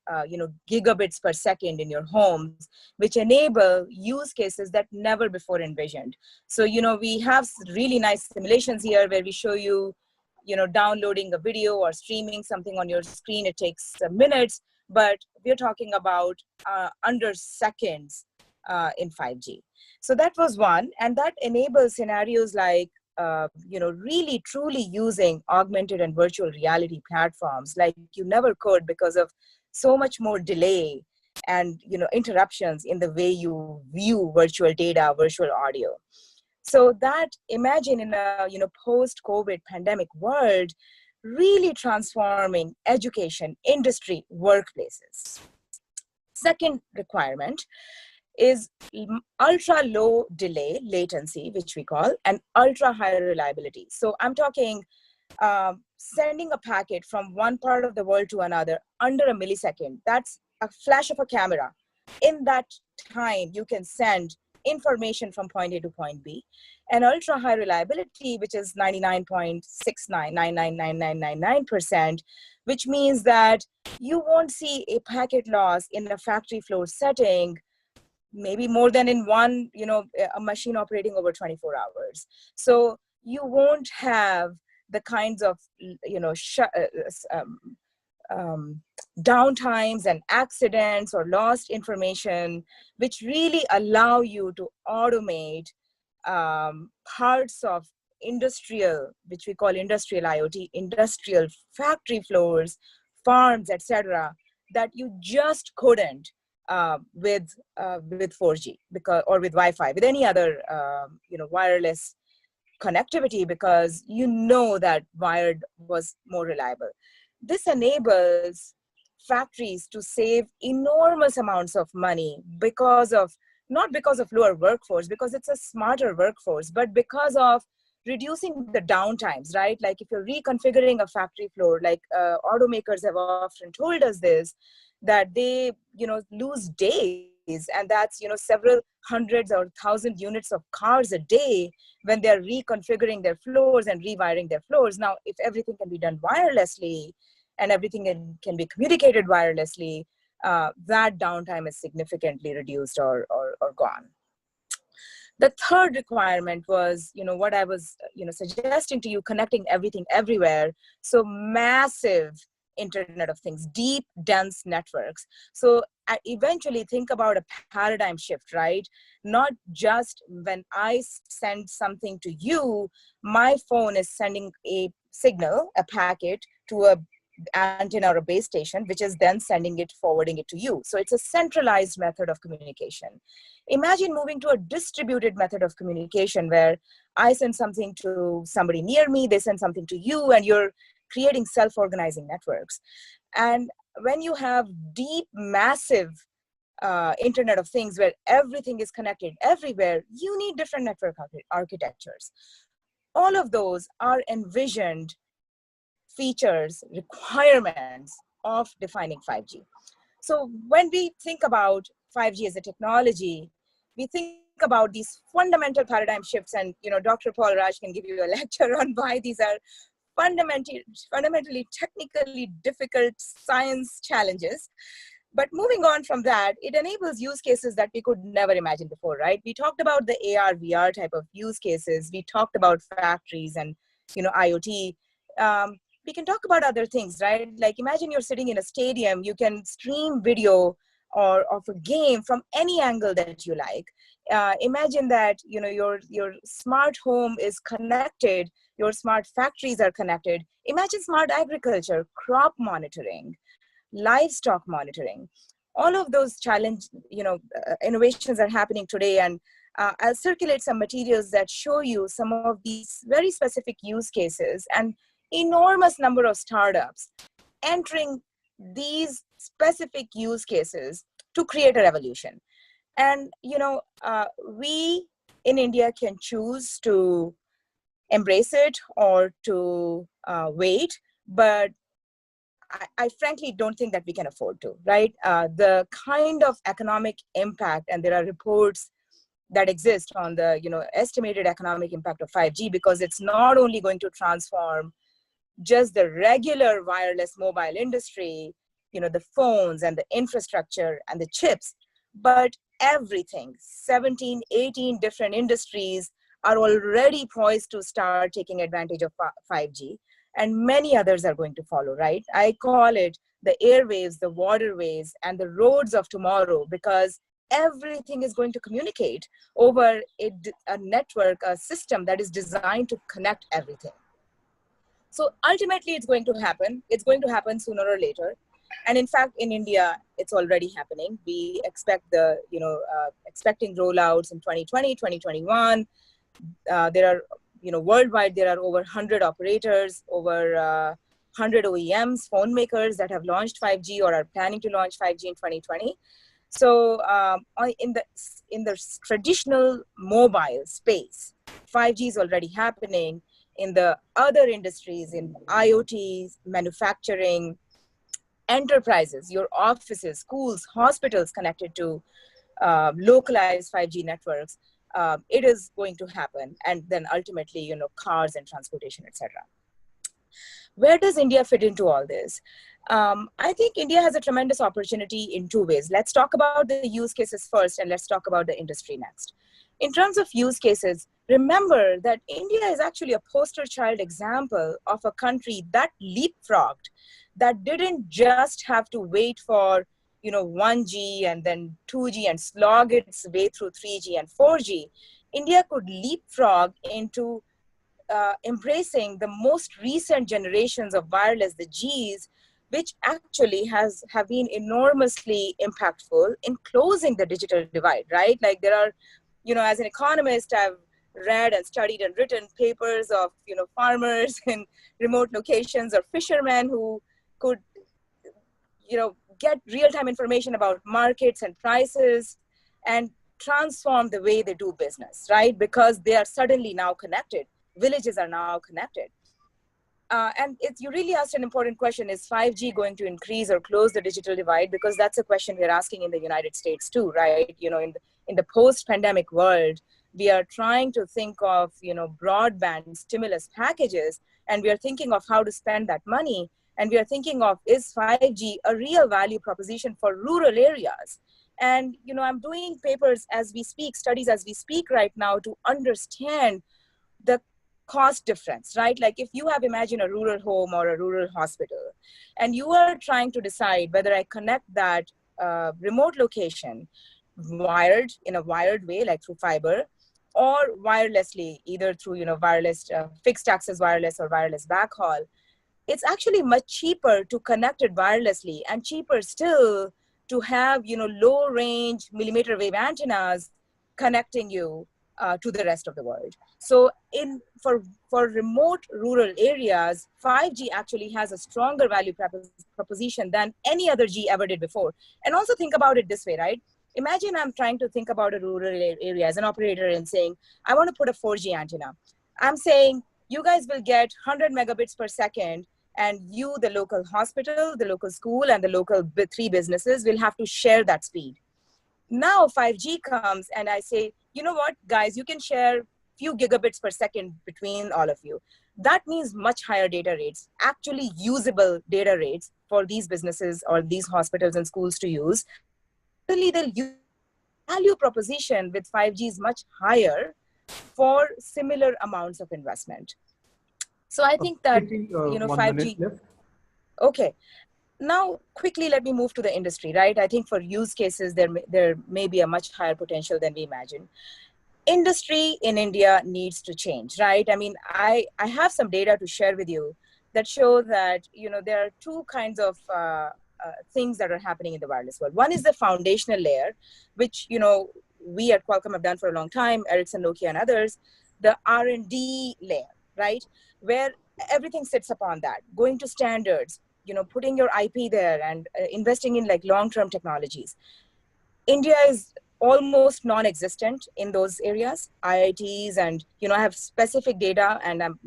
gigabits per second in your homes, which enable use cases that never before envisioned. So, we have really nice simulations here where we show you, downloading a video or streaming something on your screen. It takes minutes, but we're talking about under seconds in 5G. So that was one, and that enables scenarios like, really truly using augmented and virtual reality platforms like you never could, because of so much more delay and, interruptions in the way you view virtual data, virtual audio. So that, imagine in a, post-COVID pandemic world, really transforming education, industry, workplaces. Second requirement is ultra low delay latency, which we call, and ultra high reliability. So I'm talking sending a packet from one part of the world to another under a millisecond. That's a flash of a camera. In that time, you can send information from point A to point B. And ultra high reliability, which is 99.69999999%, which means that you won't see a packet loss in a factory floor setting, maybe more than in one, a machine operating over 24 hours. So you won't have the kinds of, downtimes and accidents or lost information, which really allow you to automate parts of industrial, which we call industrial IoT, industrial factory floors, farms, etc., that you just couldn't with 4G or with Wi-Fi, with any other wireless connectivity, because that wired was more reliable. This enables factories to save enormous amounts of money not because of lower workforce, because it's a smarter workforce, but because of reducing the downtimes, right? Like if you're reconfiguring a factory floor, like automakers have often told us this, that they, lose days, and that's, several hundreds or 1,000 units of cars a day when they're reconfiguring their floors and rewiring their floors. Now, if everything can be done wirelessly and everything can be communicated wirelessly, that downtime is significantly reduced or gone. The third requirement was, what I was, suggesting to you, connecting everything everywhere. So massive Internet of Things, deep, dense networks. So eventually think about a paradigm shift, right? Not just when I send something to you, my phone is sending a signal, a packet to a antenna or a base station, which is then sending it, forwarding it to you. So it's a centralized method of communication. Imagine moving to a distributed method of communication where I send something to somebody near me, they send something to you, and you're creating self-organizing networks. And when you have deep, massive Internet of Things where everything is connected everywhere, you need different network architectures. All of those are envisioned features, requirements of defining 5G. So when we think about 5G as a technology, we think about these fundamental paradigm shifts, and Dr. Paulraj can give you a lecture on why these are fundamentally technically difficult science challenges. But moving on from that, it enables use cases that we could never imagine before, right? We talked about the AR, VR type of use cases. We talked about factories and IoT. We can talk about other things, right? Like imagine you're sitting in a stadium, you can stream video or of a game from any angle that you like. Imagine that your smart home is connected, your smart factories are connected. Imagine smart agriculture, crop monitoring, livestock monitoring. All of those innovations are happening today, and I'll circulate some materials that show you some of these very specific use cases and enormous number of startups entering these specific use cases to create a revolution. And we in India can choose to embrace it or to wait, but I frankly don't think that we can afford to, right? The kind of economic impact, and there are reports that exist on the estimated economic impact of 5G, because it's not only going to transform just the regular wireless mobile industry, the phones and the infrastructure and the chips, but everything. 17, 18 different industries are already poised to start taking advantage of 5G, and many others are going to follow, right? I call it the airwaves, the waterways, and the roads of tomorrow, because everything is going to communicate over a network, a system that is designed to connect everything. So ultimately, it's going to happen. It's going to happen sooner or later. And in fact, in India, it's already happening. We expect expecting rollouts in 2020, 2021. There are, worldwide, there are over 100 operators, over 100 OEMs, phone makers that have launched 5G or are planning to launch 5G in 2020. So in the traditional mobile space, 5G is already happening. In the other industries, in IoT, manufacturing, enterprises, your offices, schools, hospitals connected to localized 5G networks, it is going to happen. And then ultimately, cars and transportation, etc. Where does India fit into all this? I think India has a tremendous opportunity in two ways. Let's talk about the use cases first, and let's talk about the industry next. In terms of use cases, remember that India is actually a poster child example of a country that leapfrogged, that didn't just have to wait for 1G and then 2G and slog its way through 3G and 4G. India could leapfrog into embracing the most recent generations of wireless, the Gs, which actually have been enormously impactful in closing the digital divide, right? Like there are, as an economist, I've read and studied and written papers of, farmers in remote locations or fishermen who could, get real-time information about markets and prices and transform the way they do business, right? Because they are suddenly now connected. Villages are now connected. And you really asked an important question, is 5G going to increase or close the digital divide? Because that's a question we're asking in the United States too, right? In the post-pandemic world, we are trying to think of, broadband stimulus packages, and we are thinking of how to spend that money. And we are thinking of, is 5G a real value proposition for rural areas? And, I'm doing papers as we speak, studies as we speak right now to understand the cost difference, right? Like if you have, imagine a rural home or a rural hospital, and you are trying to decide whether I connect that remote location wired in a wired way, like through fiber, or wirelessly, either through, wireless, fixed access wireless or wireless backhaul, it's actually much cheaper to connect it wirelessly, and cheaper still to have, low range millimeter wave antennas connecting you to the rest of the world. So for remote rural areas, 5G actually has a stronger value proposition than any other G ever did before. And also think about it this way, right? Imagine I'm trying to think about a rural area as an operator and saying, I want to put a 4G antenna. I'm saying, you guys will get 100 megabits per second, and you, the local hospital, the local school, and the local 3 businesses will have to share that speed. Now 5G comes and I say, you know what, guys, you can share few gigabits per second between all of you. That means much higher data rates, actually usable data rates for these businesses or these hospitals and schools to use. Really, the value proposition with 5G is much higher for similar amounts of investment. So I think that, 5G. Okay. Now, quickly, let me move to the industry, right? I think for use cases, there may be a much higher potential than we imagine. Industry in India needs to change, right? I mean, I have some data to share with you that show that, there are 2 kinds of things that are happening in the wireless world. One is the foundational layer, which, we at Qualcomm have done for a long time, Ericsson, Nokia, and others, the R&D layer, right? Where everything sits upon that, going to standards, putting your IP there and investing in like long-term technologies. India is almost non-existent in those areas, IITs, and, I have specific data, and I'm,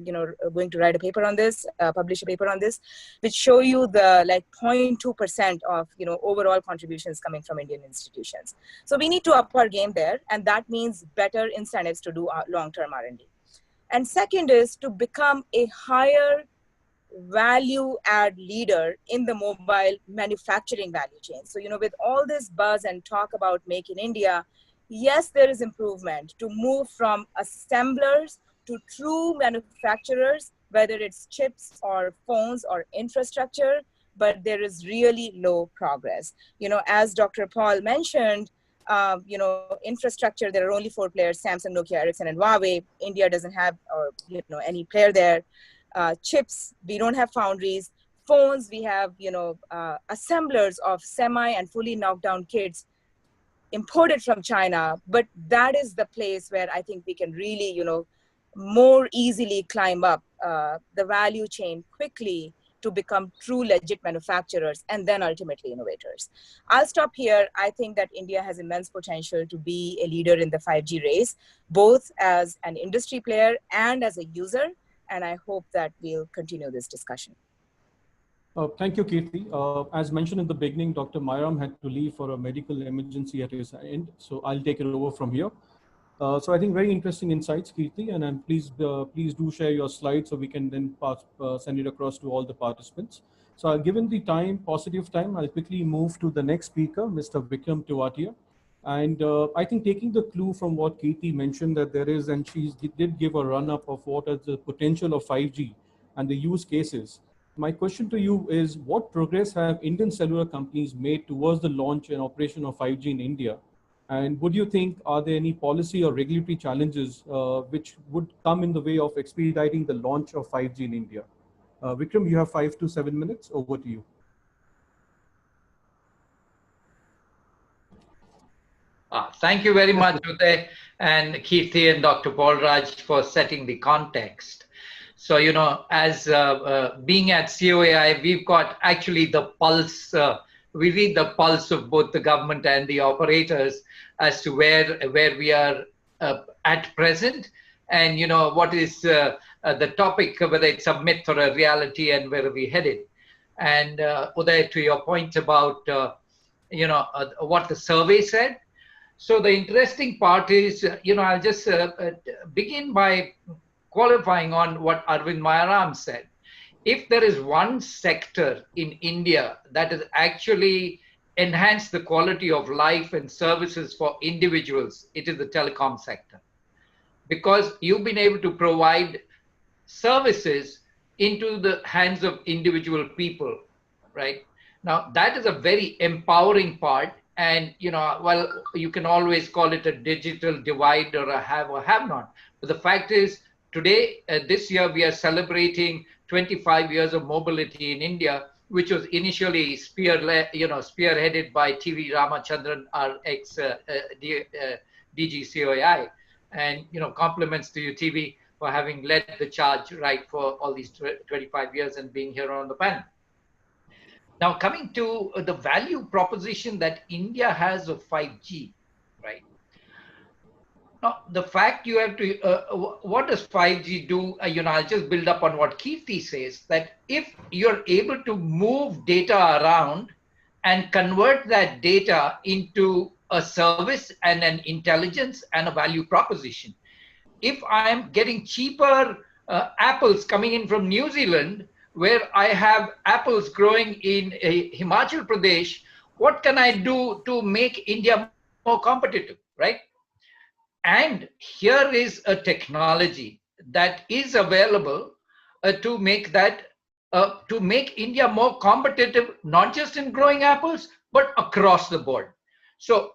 going to write a paper on this, publish a paper on this, which show you the like 0.2% of, overall contributions coming from Indian institutions. So we need to up our game there, and that means better incentives to do long-term R&D. And second is to become a higher value add leader in the mobile manufacturing value chain. So, with all this buzz and talk about Make in India, yes, there is improvement to move from assemblers to true manufacturers, whether it's chips or phones or infrastructure, but there is really low progress. As Dr. Paul mentioned, infrastructure, there are only 4 players, Samsung, Nokia, Ericsson, and Huawei. India doesn't have, any player there. Chips, we don't have foundries. Phones, we have, assemblers of semi and fully knocked down kits imported from China. But that is the place where I think we can really, more easily climb up the value chain quickly to become true legit manufacturers and then ultimately innovators. I'll stop here. I think that India has immense potential to be a leader in the 5G race, both as an industry player and as a user. And I hope that we'll continue this discussion. Thank you, Kirti. As mentioned in the beginning, Dr. Mayaram had to leave for a medical emergency at his end, so I'll take it over from here. So I think very interesting insights, Kirti, and please do share your slides so we can then send it across to all the participants. So given the positive time, I'll quickly move to the next speaker, Mr. Vikram Tiwathia. And I think taking the clue from what Kirti mentioned that there is, and she did give a run-up of what is the potential of 5G and the use cases. My question to you is, what progress have Indian cellular companies made towards the launch and operation of 5G in India? And would you think, are there any policy or regulatory challenges which would come in the way of expediting the launch of 5G in India? Vikram, you have 5 to 7 minutes. Over to you. Thank you very much, Udai and Kirti and Dr. Paulraj for setting the context. So, as being at COAI, we've got actually the pulse, we read the pulse of both the government and the operators as to where we are at present, and, what is the topic, whether it's a myth or a reality, and where are we headed. And Udai, to your point about, what the survey said, so the interesting part is, I'll just begin by qualifying on what Arvind Mayaram said. If there is one sector in India that has actually enhanced the quality of life and services for individuals, it is the telecom sector. Because you've been able to provide services into the hands of individual people, right? Now, that is a very empowering part. And, well, you can always call it a digital divide or a have or have not. But the fact is, today, this year, we are celebrating 25 years of mobility in India, which was initially spearheaded by TV Ramachandran, our DG COI, and compliments to you, TV, for having led the charge right for all these 25 years and being here on the panel. Now, coming to the value proposition that India has of 5G, right? Now, the fact you have to, what does 5G do? I'll just build up on what Kirti says, that if you're able to move data around and convert that data into a service and an intelligence and a value proposition, if I'm getting cheaper apples coming in from New Zealand, where I have apples growing in Himachal Pradesh, what can I do to make India more competitive, right? And here is a technology that is available to make India more competitive, not just in growing apples, but across the board. So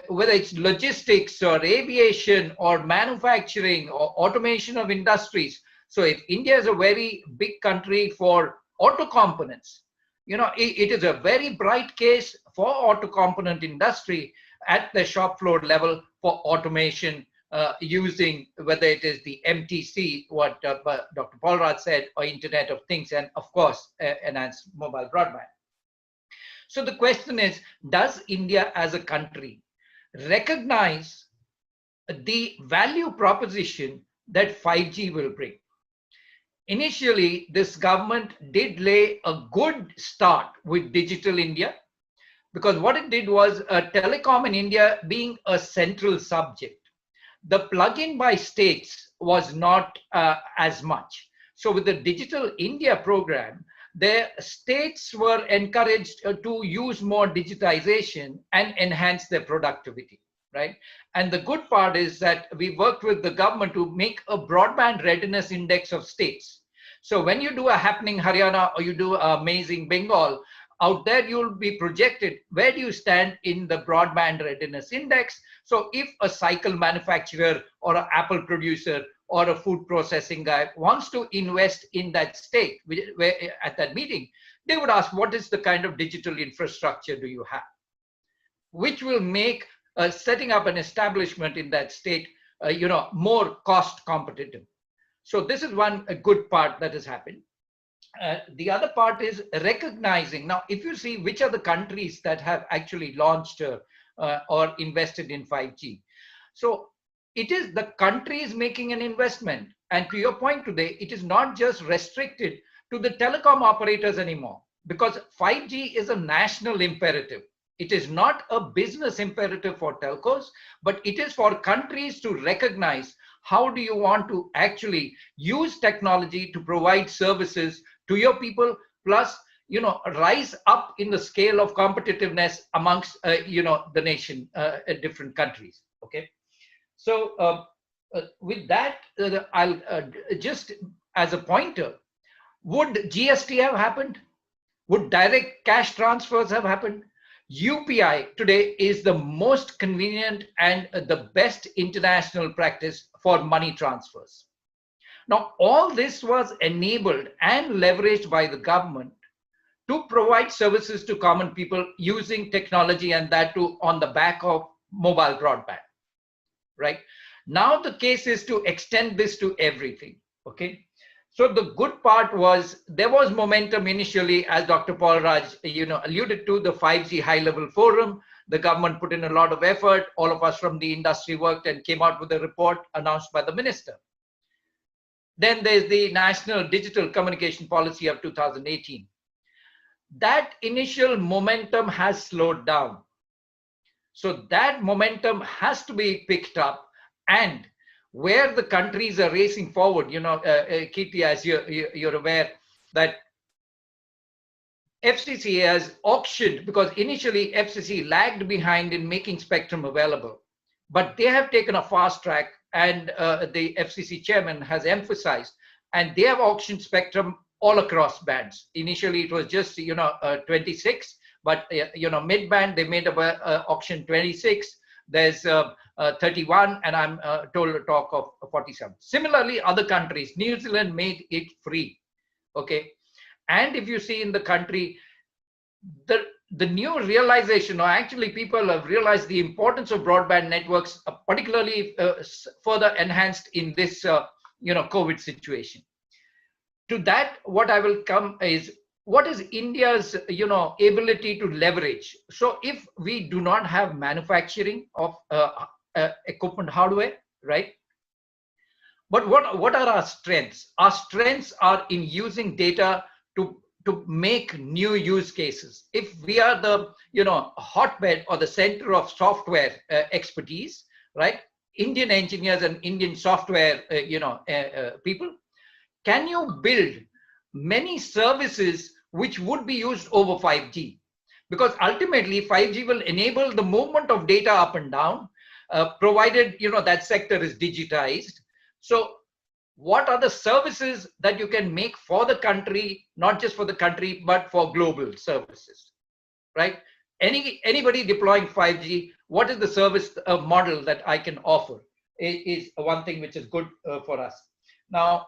whether it's logistics or aviation or manufacturing or automation of industries. So if India is a very big country for auto components, it is a very bright case for auto component industry at the shop floor level for automation using whether it is the MTC, what Dr. Paulraj said, or Internet of Things, and of course, enhanced mobile broadband. So the question is, does India as a country recognize the value proposition that 5G will bring? Initially, this government did lay a good start with Digital India, because what it did was telecom in India being a central subject. The plug-in by states was not as much. So with the Digital India program, the states were encouraged to use more digitization and enhance their productivity, right? And the good part is that we worked with the government to make a broadband readiness index of states. So when you do a happening Haryana or you do amazing Bengal, out there you'll be projected where do you stand in the broadband readiness index. So if a cycle manufacturer or an apple producer or a food processing guy wants to invest in that state, where at that meeting, they would ask, what is the kind of digital infrastructure do you have? Which will make setting up an establishment in that state, more cost competitive. So this is a good part that has happened. The other part is recognizing. Now, if you see which are the countries that have actually launched or invested in 5G. So it is the countries making an investment. And to your point today, it is not just restricted to the telecom operators anymore, because 5G is a national imperative. It is not a business imperative for telcos, but it is for countries to recognize how do you want to actually use technology to provide services to your people, plus, rise up in the scale of competitiveness amongst, the nation, different countries, okay? So with that, I'll just as a pointer, would GST have happened? Would direct cash transfers have happened? UPI today is the most convenient and the best international practice for money transfers. Now, all this was enabled and leveraged by the government to provide services to common people using technology, and that too on the back of mobile broadband, right? Now the case is to extend this to everything, okay? So the good part was there was momentum initially, as Dr. Paulraj, alluded to, the 5G high-level forum. The government put in a lot of effort. All of us from the industry worked and came out with a report announced by the minister. Then there's the National Digital Communication Policy of 2018. That initial momentum has slowed down. So that momentum has to be picked up, and where the countries are racing forward, Kirti, as you're aware, that FCC has auctioned, because initially FCC lagged behind in making spectrum available, but they have taken a fast track, and the FCC chairman has emphasized, and they have auctioned spectrum all across bands. Initially, it was just 26, but mid-band they made auction 26. There's 31, and I'm told to talk of 47. Similarly, other countries, New Zealand made it free. Okay. And if you see in the country, the new realization, or actually people have realized the importance of broadband networks, particularly further enhanced in this, COVID situation. To that, what I will come is, what is India's, ability to leverage? So if we do not have manufacturing of equipment hardware, right? But what are our strengths? Our strengths are in using data to make new use cases. If we are the hotbed or the center of software expertise, right? Indian engineers and Indian software people, can you build many services which would be used over 5G? Because ultimately 5G will enable the movement of data up and down, provided that sector is digitized. So what are the services that you can make for the country, not just for the country, but for global services, right? Anybody deploying 5G, what is the service model that I can offer is one thing which is good for us. Now,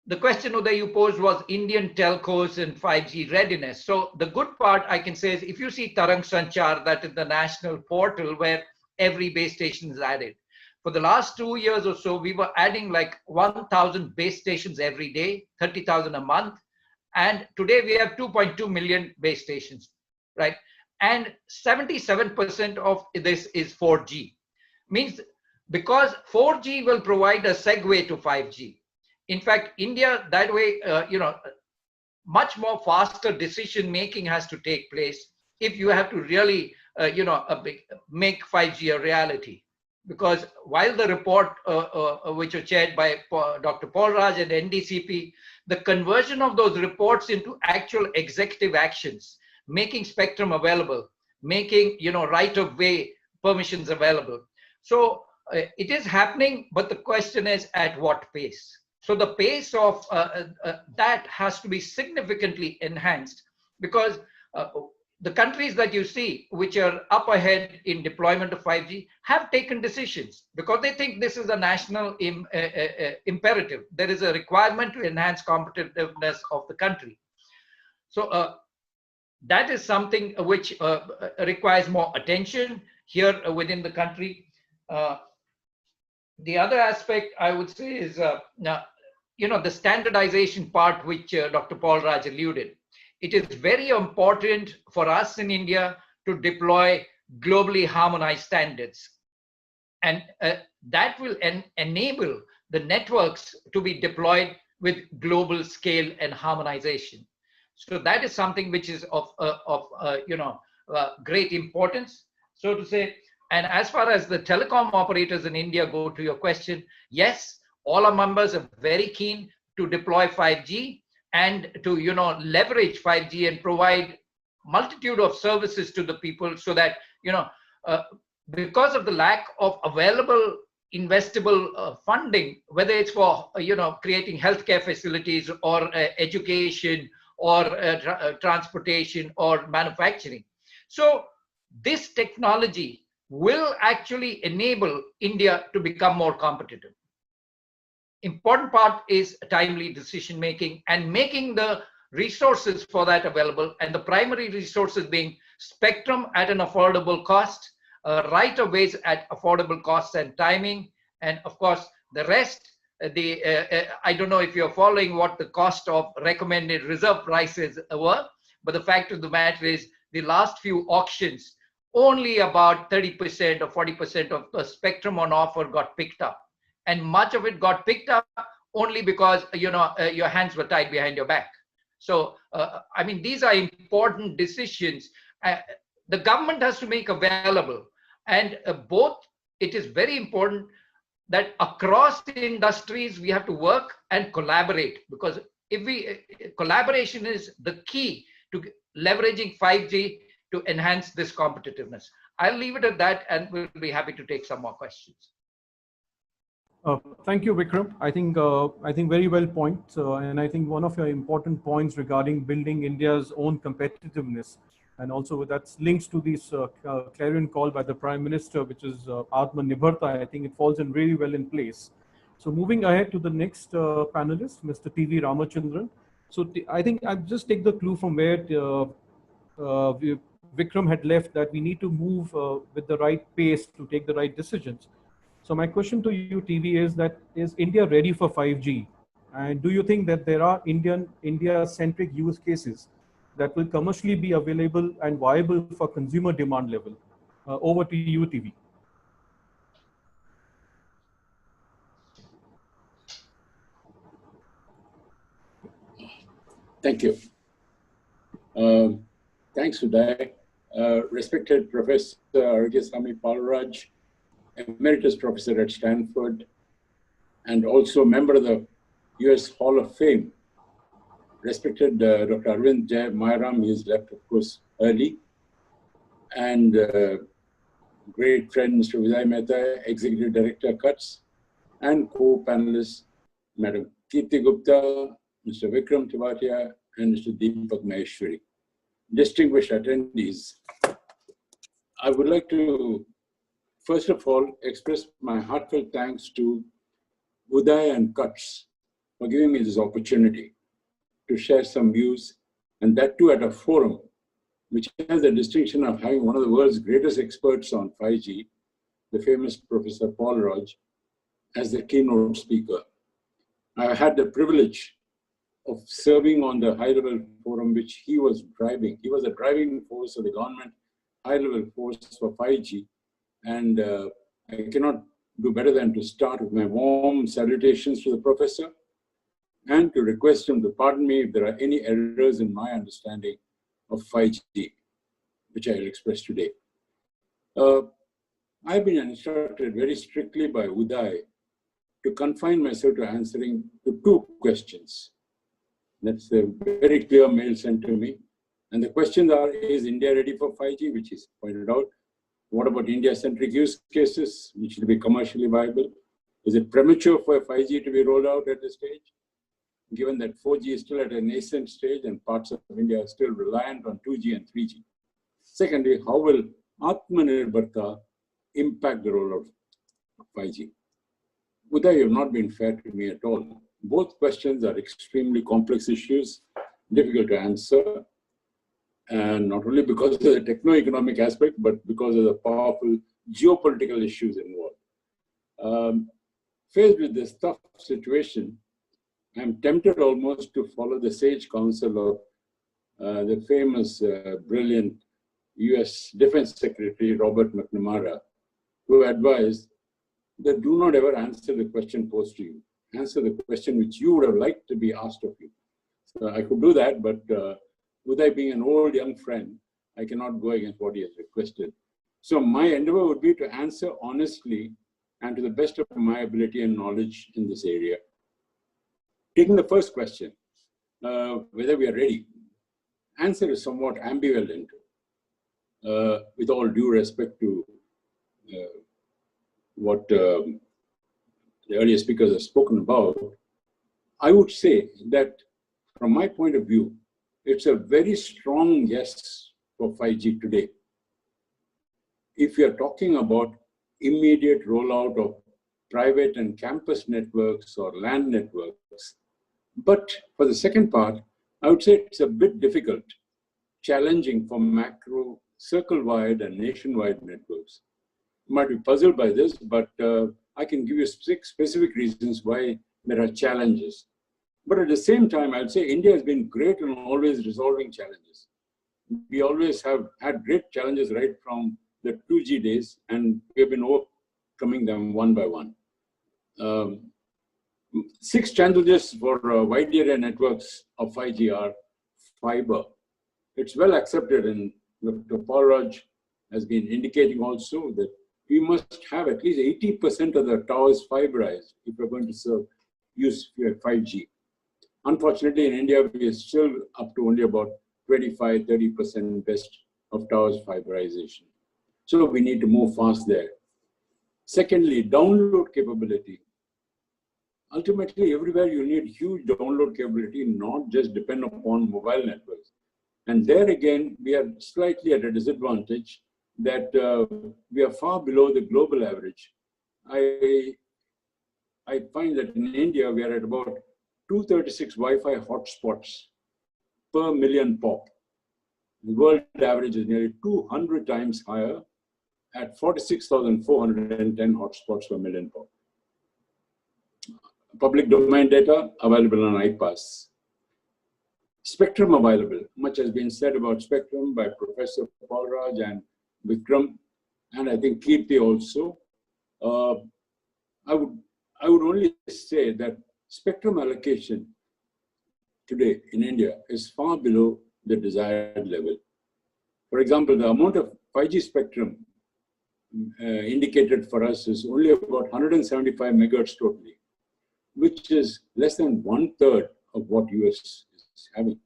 the question that you posed was Indian telcos and 5G readiness. So the good part I can say is, if you see Tarang Sanchar, that is the national portal where every base station is added. For the last 2 years or so, we were adding like 1,000 base stations every day, 30,000 a month. And today we have 2.2 million base stations, right? And 77% of this is 4G. Means because 4G will provide a segue to 5G. In fact, India, that way, much more faster decision making has to take place if you have to really, make 5G a reality. Because while the report, which was chaired by Dr. Paulraj and NDCP, the conversion of those reports into actual executive actions, making spectrum available, making right of way permissions available. So it is happening, but the question is at what pace? So the pace of that has to be significantly enhanced, because the countries that you see which are up ahead in deployment of 5G have taken decisions because they think this is a national imperative. There is a requirement to enhance competitiveness of the country. So that is something which requires more attention here within the country. The other aspect I would say is, the standardization part, which Dr. Paulraj alluded. It is very important for us in India to deploy globally harmonized standards. And that will enable the networks to be deployed with global scale and harmonization. So that is something which is of great importance, so to say. And as far as the telecom operators in India go, to your question, yes, all our members are very keen to deploy 5G and to leverage 5G and provide multitude of services to the people, so that because of the lack of available investable funding, whether it's for creating healthcare facilities or education or transportation or manufacturing. So this technology will actually enable India to become more competitive. Important part is timely decision making and making the resources for that available, and the primary resources being spectrum at an affordable cost, right of ways at affordable costs and timing, and of course the rest. I don't know if you're following what the cost of recommended reserve prices were, but the fact of the matter is the last few auctions, only about 30% or 40% of the spectrum on offer got picked up. And much of it got picked up only because your hands were tied behind your back. So I mean, these are important decisions the government has to make available, and both. It is very important that across the industries we have to work and collaborate, because collaboration is the key to leveraging 5G to enhance this competitiveness. I'll leave it at that, and we'll be happy to take some more questions. Thank you, Vikram. I think very well points, and I think one of your important points regarding building India's own competitiveness, and also that links to this clarion call by the Prime Minister, which is Atmanirbharta. I think it falls in really well in place. So moving ahead to the next panelist, Mr. TV Ramachandran. So I think I'll just take the clue from where Vikram had left, that we need to move with the right pace to take the right decisions. So my question to you, TV, is that is India ready for 5G? And do you think that there are India-centric use cases that will commercially be available and viable for consumer demand level? Over to you, TV. Thank you. Thanks, Udai. Respected Professor Arvind Paulraj, Emeritus Professor at Stanford, and also member of the US Hall of Fame. Respected Dr. Arvind Mayaram, he has left, of course, early. And great friend, Mr. Udai Mehta, Executive Director, CUTS, and co-panelists, Madam Kirti Gupta, Mr. Vikram Tiwathia, and Mr. Deepak Maheshwari. Distinguished attendees, I would like to, first of all, express my heartfelt thanks to Udai and CUTS for giving me this opportunity to share some views, and that too at a forum which has the distinction of having one of the world's greatest experts on 5G, the famous Professor Paulraj, as the keynote speaker. I had the privilege of serving on the high-level forum which he was driving. He was a driving force of the government high-level force for 5G. And I cannot do better than to start with my warm salutations to the professor and to request him to pardon me if there are any errors in my understanding of 5G, which I will express today. I've been instructed very strictly by Udai to confine myself to answering to two questions. That's a very clear mail sent to me. And the questions are, is India ready for 5G, which is pointed out? What about India-centric use cases, which will be commercially viable? Is it premature for 5G to be rolled out at this stage, given that 4G is still at a nascent stage and parts of India are still reliant on 2G and 3G? Secondly, how will Atmanirbharta impact the rollout of 5G? Udai, you have not been fair to me at all. Both questions are extremely complex issues, difficult to answer, and not only because of the techno-economic aspect, but because of the powerful geopolitical issues involved. Faced with this tough situation, I'm tempted almost to follow the sage counsel of the famous, brilliant US Defense Secretary, Robert McNamara, who advised that do not ever answer the question posed to you. Answer the question which you would have liked to be asked of you. So I could do that, but Udai being an old young friend, I cannot go against what he has requested. So my endeavor would be to answer honestly and to the best of my ability and knowledge in this area. Taking the first question, whether we are ready, answer is somewhat ambivalent. With all due respect to what the earlier speakers have spoken about, I would say that from my point of view, it's a very strong yes for 5G today. If you're talking about immediate rollout of private and campus networks or LAN networks. But for the second part, I would say it's a bit difficult, challenging for macro, circle-wide and nationwide networks. You might be puzzled by this, but I can give you 6 specific reasons why there are challenges. But at the same time, I'd say India has been great in always resolving challenges. We always have had great challenges right from the 2G days, and we've been overcoming them one by one. 6 challenges for wide area networks of 5G are fiber. It's well accepted, and Dr. Paulraj has been indicating also that we must have at least 80% of the towers fiberized if we're going to use 5G. Unfortunately, in India, we are still up to only about 25–30% best of towers fiberization. So we need to move fast there. Secondly, download capability. Ultimately, everywhere you need huge download capability, not just depend upon mobile networks. And there again, we are slightly at a disadvantage that we are far below the global average. I find that in India, we are at about 236 Wi-Fi hotspots per million pop. The world average is nearly 200 times higher at 46,410 hotspots per million pop. Public domain data available on iPass. Spectrum available. Much has been said about spectrum by Professor Paulraj and Vikram, and I think Kirti also. I would only say that spectrum allocation today in India is far below the desired level. For example, the amount of 5G spectrum indicated for us is only about 175 megahertz totally, which is less than 1/3 of what US is having.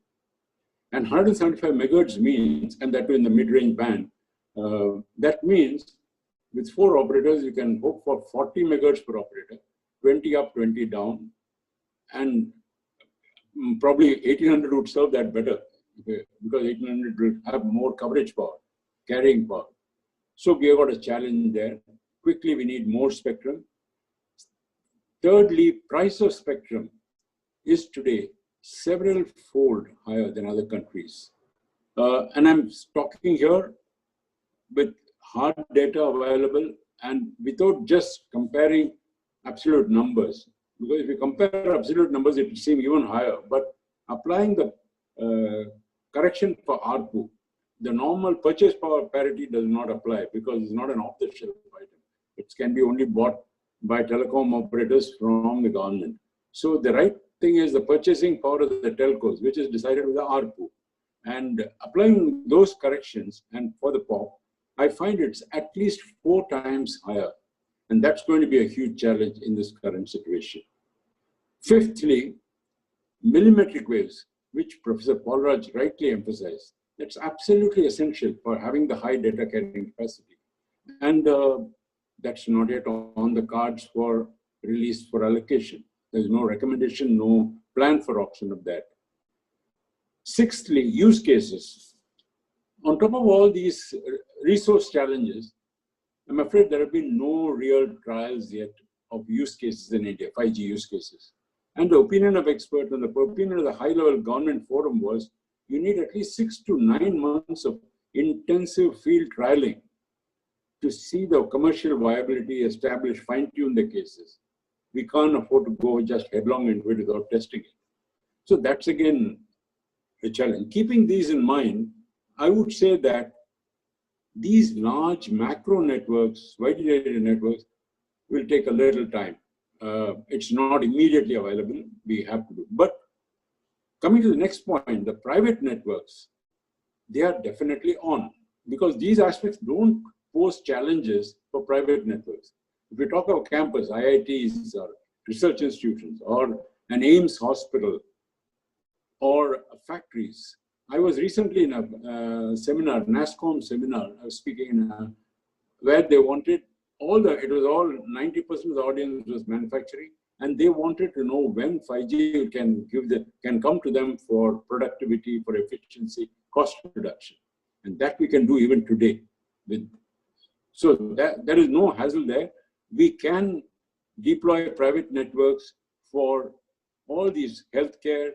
And 175 megahertz means, and that in the mid-range band, that means with 4 operators, you can hope for 40 megahertz per operator, 20 up, 20 down, and probably 1800 would serve that better, because 1800 will have more coverage power, carrying power. So we have got a challenge there. Quickly, we need more spectrum. Thirdly, price of spectrum is today several fold higher than other countries. And I'm talking here with hard data available and without just comparing absolute numbers. Because if you compare absolute numbers, it will seem even higher. But applying the correction for ARPU, the normal purchase power parity does not apply because it's not an off-the-shelf item. It can be only bought by telecom operators from the government. So the right thing is the purchasing power of the telcos, which is decided with the ARPU. And applying those corrections and for the POP, I find it's at least 4 times higher. And that's going to be a huge challenge in this current situation. Fifthly, millimetric waves, which Professor Paulraj rightly emphasized. That's absolutely essential for having the high data carrying capacity. And that's not yet on the cards for release for allocation. There's no recommendation, no plan for auction of that. Sixthly, use cases. On top of all these resource challenges, I'm afraid there have been no real trials yet of use cases in India, 5G use cases. And the opinion of experts and the opinion of the high-level government forum was you need at least 6 to 9 months of intensive field trialing to see the commercial viability, establish, fine-tune the cases. We can't afford to go just headlong into it without testing it. So that's again a challenge. Keeping these in mind, I would say that these large macro networks, widely data networks, will take a little time. It's not immediately available. We have to do. But coming to the next point, the private networks, they are definitely on because these aspects don't pose challenges for private networks. If we talk about campus, IITs or research institutions or an AIMS hospital or factories. I was recently in a seminar, NASCOM seminar, I was speaking in where they wanted it was all 90% of the audience was manufacturing, and they wanted to know when 5G can come to them for productivity, for efficiency, cost reduction. And that we can do even today. So there is no hassle there. We can deploy private networks for all these healthcare,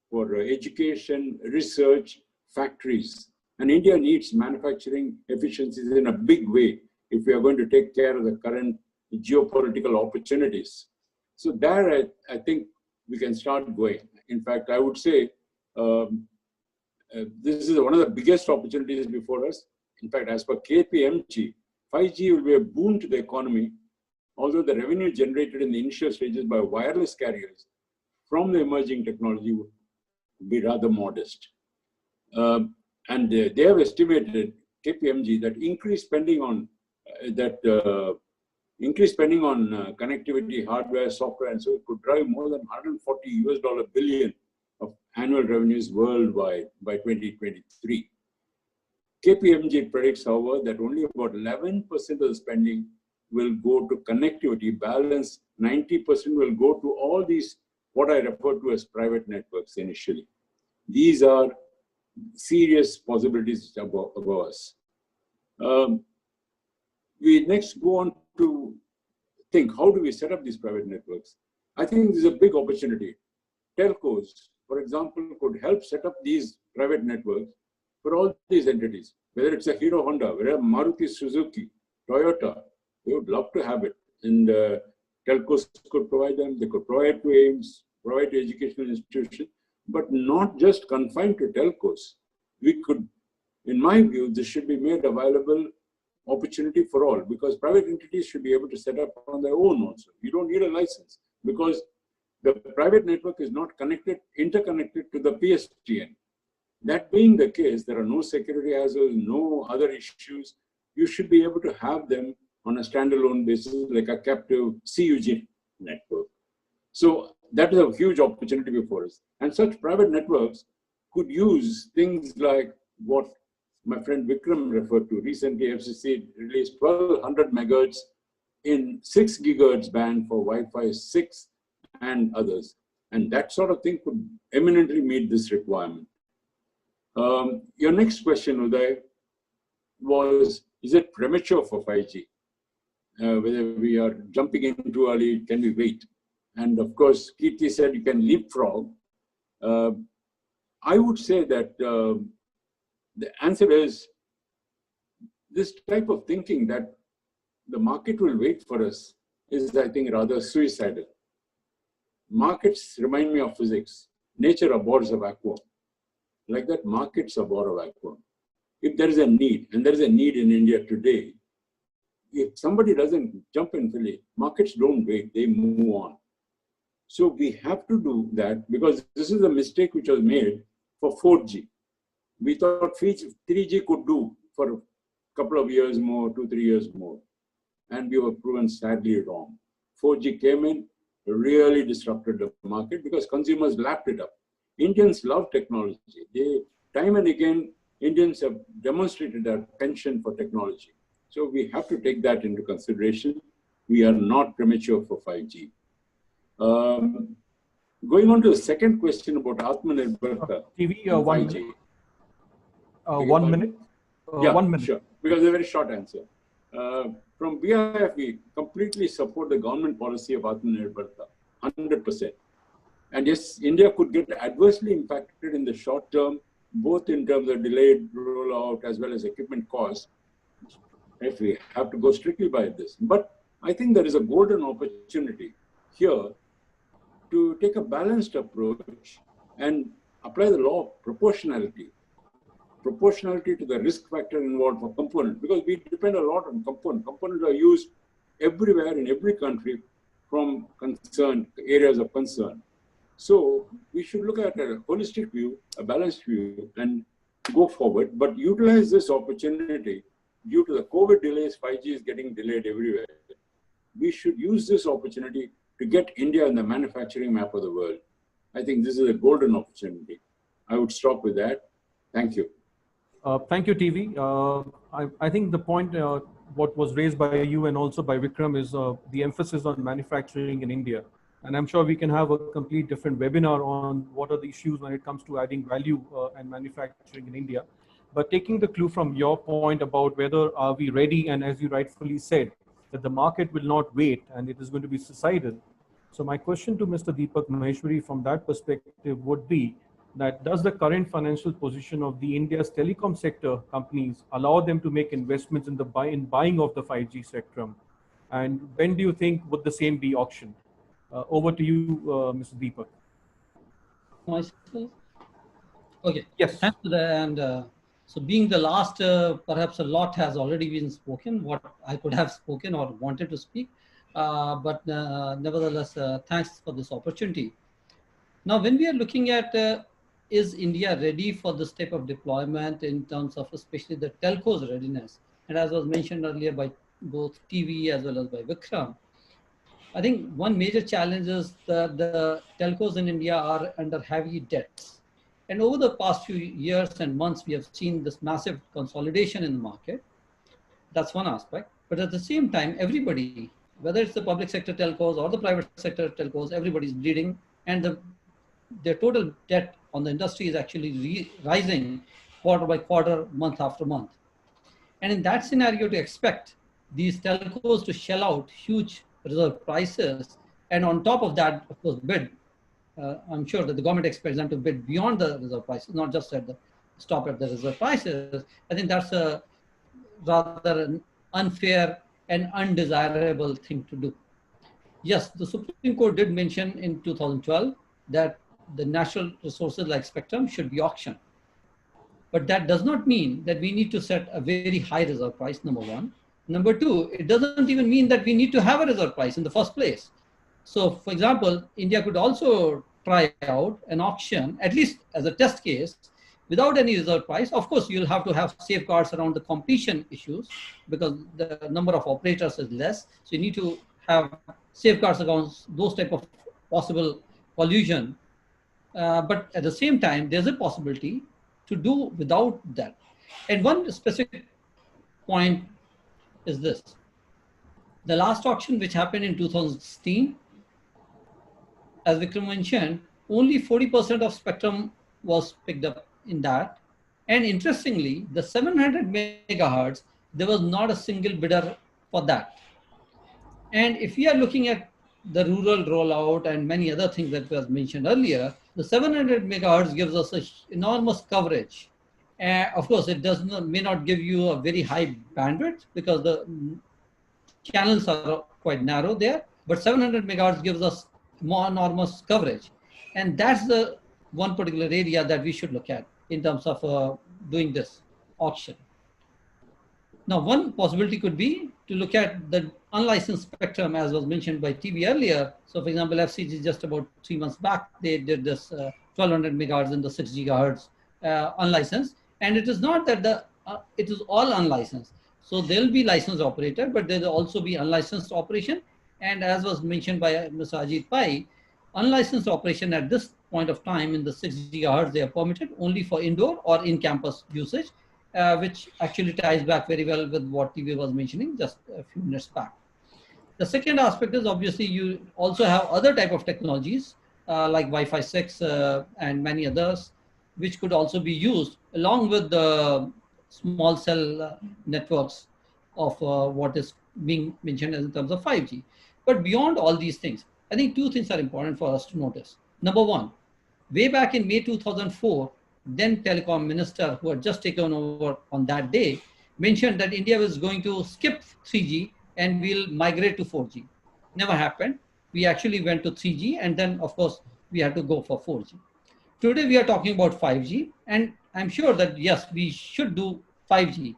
for education, research, factories. And India needs manufacturing efficiencies in a big way if we are going to take care of the current geopolitical opportunities. So there, I think we can start going. In fact, I would say this is one of the biggest opportunities before us. In fact, as per KPMG, 5G will be a boon to the economy, although the revenue generated in the initial stages by wireless carriers from the emerging technology would be rather modest. And they have estimated, KPMG, that increased spending on connectivity, hardware, software, and so it could drive more than $140 billion of annual revenues worldwide by 2023. KPMG predicts, however, that only about 11% of the spending will go to connectivity. Balance 90% will go to all these, what I refer to as private networks initially. These are serious possibilities above us. We next go on to think, how do we set up these private networks? I think this is a big opportunity. telcos, for example, could help set up these private networks for all these entities, whether it's a Hero Honda, whether Maruti Suzuki, Toyota, they would love to have it. And telcos could provide them, they could provide to AIMS, provide to educational institutions, but not just confined to telcos. We could, in my view, this should be made available opportunity for all, because private entities should be able to set up on their own also. You don't need a license, because the private network is not interconnected to the PSTN. That being the case, there are no security hazards, no other issues. You should be able to have them on a standalone basis, like a captive CUG network. So that is a huge opportunity before us. And such private networks could use things like what my friend Vikram referred to. Recently, FCC released 1200 megahertz in 6 gigahertz band for Wi-Fi 6 and others. And that sort of thing could eminently meet this requirement. Your next question, Udai, was, is it premature for 5G? Whether we are jumping in too early, can we wait? And of course, Kirti said you can leapfrog. I would say that the answer is this type of thinking that the market will wait for us is, I think, rather suicidal. Markets remind me of physics. Nature abhors a vacuum. Like that, markets abhor a vacuum. If there is a need, and there is a need in India today, if somebody doesn't jump and fill it, markets don't wait, they move on. So we have to do that, because this is a mistake which was made for 4G. We thought 3G could do for a couple of years more, 2-3 years more. And we were proven sadly wrong. 4G came in, really disrupted the market because consumers lapped it up. Indians love technology. Time and again, Indians have demonstrated their penchant for technology. So we have to take that into consideration. We are not premature for 5G. Going on to the second question about Atmanirbharta. TV, 1 minute. 1 minute. Yeah, 1 minute. Sure, because a very short answer. From BIF, we completely support the government policy of Atmanirbharta, 100%. And yes, India could get adversely impacted in the short term, both in terms of delayed rollout as well as equipment costs, if we have to go strictly by this. But I think there is a golden opportunity here to take a balanced approach and apply the law of proportionality. Proportionality to the risk factor involved for components, because we depend a lot on components. Components are used everywhere in every country from areas of concern. So we should look at a holistic view, a balanced view, and go forward, but utilize this opportunity. Due to the COVID delays, 5G is getting delayed everywhere. We should use this opportunity to get India in the manufacturing map of the world. I think this is a golden opportunity. I would stop with that. Thank you. Thank you, TV. I think the point, what was raised by you and also by Vikram, is the emphasis on manufacturing in India. And I'm sure we can have a complete different webinar on what are the issues when it comes to adding value and manufacturing in India. But taking the clue from your point about whether are we ready, and as you rightfully said, that the market will not wait and it is going to be suicidal. So my question to Mr. Deepak Maheshwari from that perspective would be that does the current financial position of the India's telecom sector companies allow them to make investments in the buying of the 5G spectrum? And when do you think would the same be auctioned? Over to you, Mr. Deepak. Myself? Okay. Yes. Thanks for that. And so being the last, perhaps a lot has already been spoken, what I could have spoken or wanted to speak. But nevertheless, thanks for this opportunity. Now, when we are looking at is India ready for this type of deployment in terms of especially the telco's readiness? And as was mentioned earlier by both TV as well as by Vikram, I think one major challenge is that the telcos in India are under heavy debts. And over the past few years and months, we have seen this massive consolidation in the market. That's one aspect. But at the same time, everybody, whether it's the public sector telcos or the private sector telcos, everybody's bleeding. And their total debt on the industry is actually rising quarter by quarter, month after month. And in that scenario, to expect these telcos to shell out huge reserve prices, and on top of that, of course, bid I'm sure that the government expects them to bid beyond the reserve prices, not just stop at the reserve prices. I think that's a rather an unfair and undesirable thing to do. Yes, the Supreme Court did mention in 2012 that the natural resources like spectrum should be auctioned. But that does not mean that we need to set a very high reserve price, number one. Number two, it doesn't even mean that we need to have a reserve price in the first place. So, for example, India could also try out an auction, at least as a test case, without any reserve price. Of course, you'll have to have safeguards around the competition issues because the number of operators is less. So you need to have safeguards against those type of possible collusion. But at the same time, there's a possibility to do without that. And one specific point is this. The last auction, which happened in 2016, as Vikram mentioned, only 40% of spectrum was picked up in that. And interestingly, the 700 megahertz, there was not a single bidder for that. And if we are looking at the rural rollout and many other things that was mentioned earlier, the 700 megahertz gives us an enormous coverage. Of course, it may not give you a very high bandwidth because the channels are quite narrow there, but 700 megahertz gives us more enormous coverage. And that's the one particular area that we should look at in terms of doing this auction. Now, one possibility could be to look at the unlicensed spectrum, as was mentioned by TV earlier. So, for example, FCG just about 3 months back, they did this 1200 megahertz and the 6 gigahertz unlicensed. And it is not that it is all unlicensed. So there'll be licensed operator, but there'll also be unlicensed operation. And as was mentioned by Mr. Ajit Pai, unlicensed operation at this point of time in the 6 gigahertz, they are permitted only for indoor or in-campus usage, which actually ties back very well with what TV was mentioning just a few minutes back. The second aspect is obviously you also have other type of technologies like Wi-Fi 6 and many others, which could also be used along with the small cell networks of what is being mentioned in terms of 5G. But beyond all these things, I think two things are important for us to notice. Number one, way back in May 2004, then telecom minister who had just taken over on that day mentioned that India was going to skip 3G and we'll migrate to 4G. Never happened. We actually went to 3G and then of course we had to go for 4G. Today we are talking about 5G and I'm sure that yes, we should do 5G.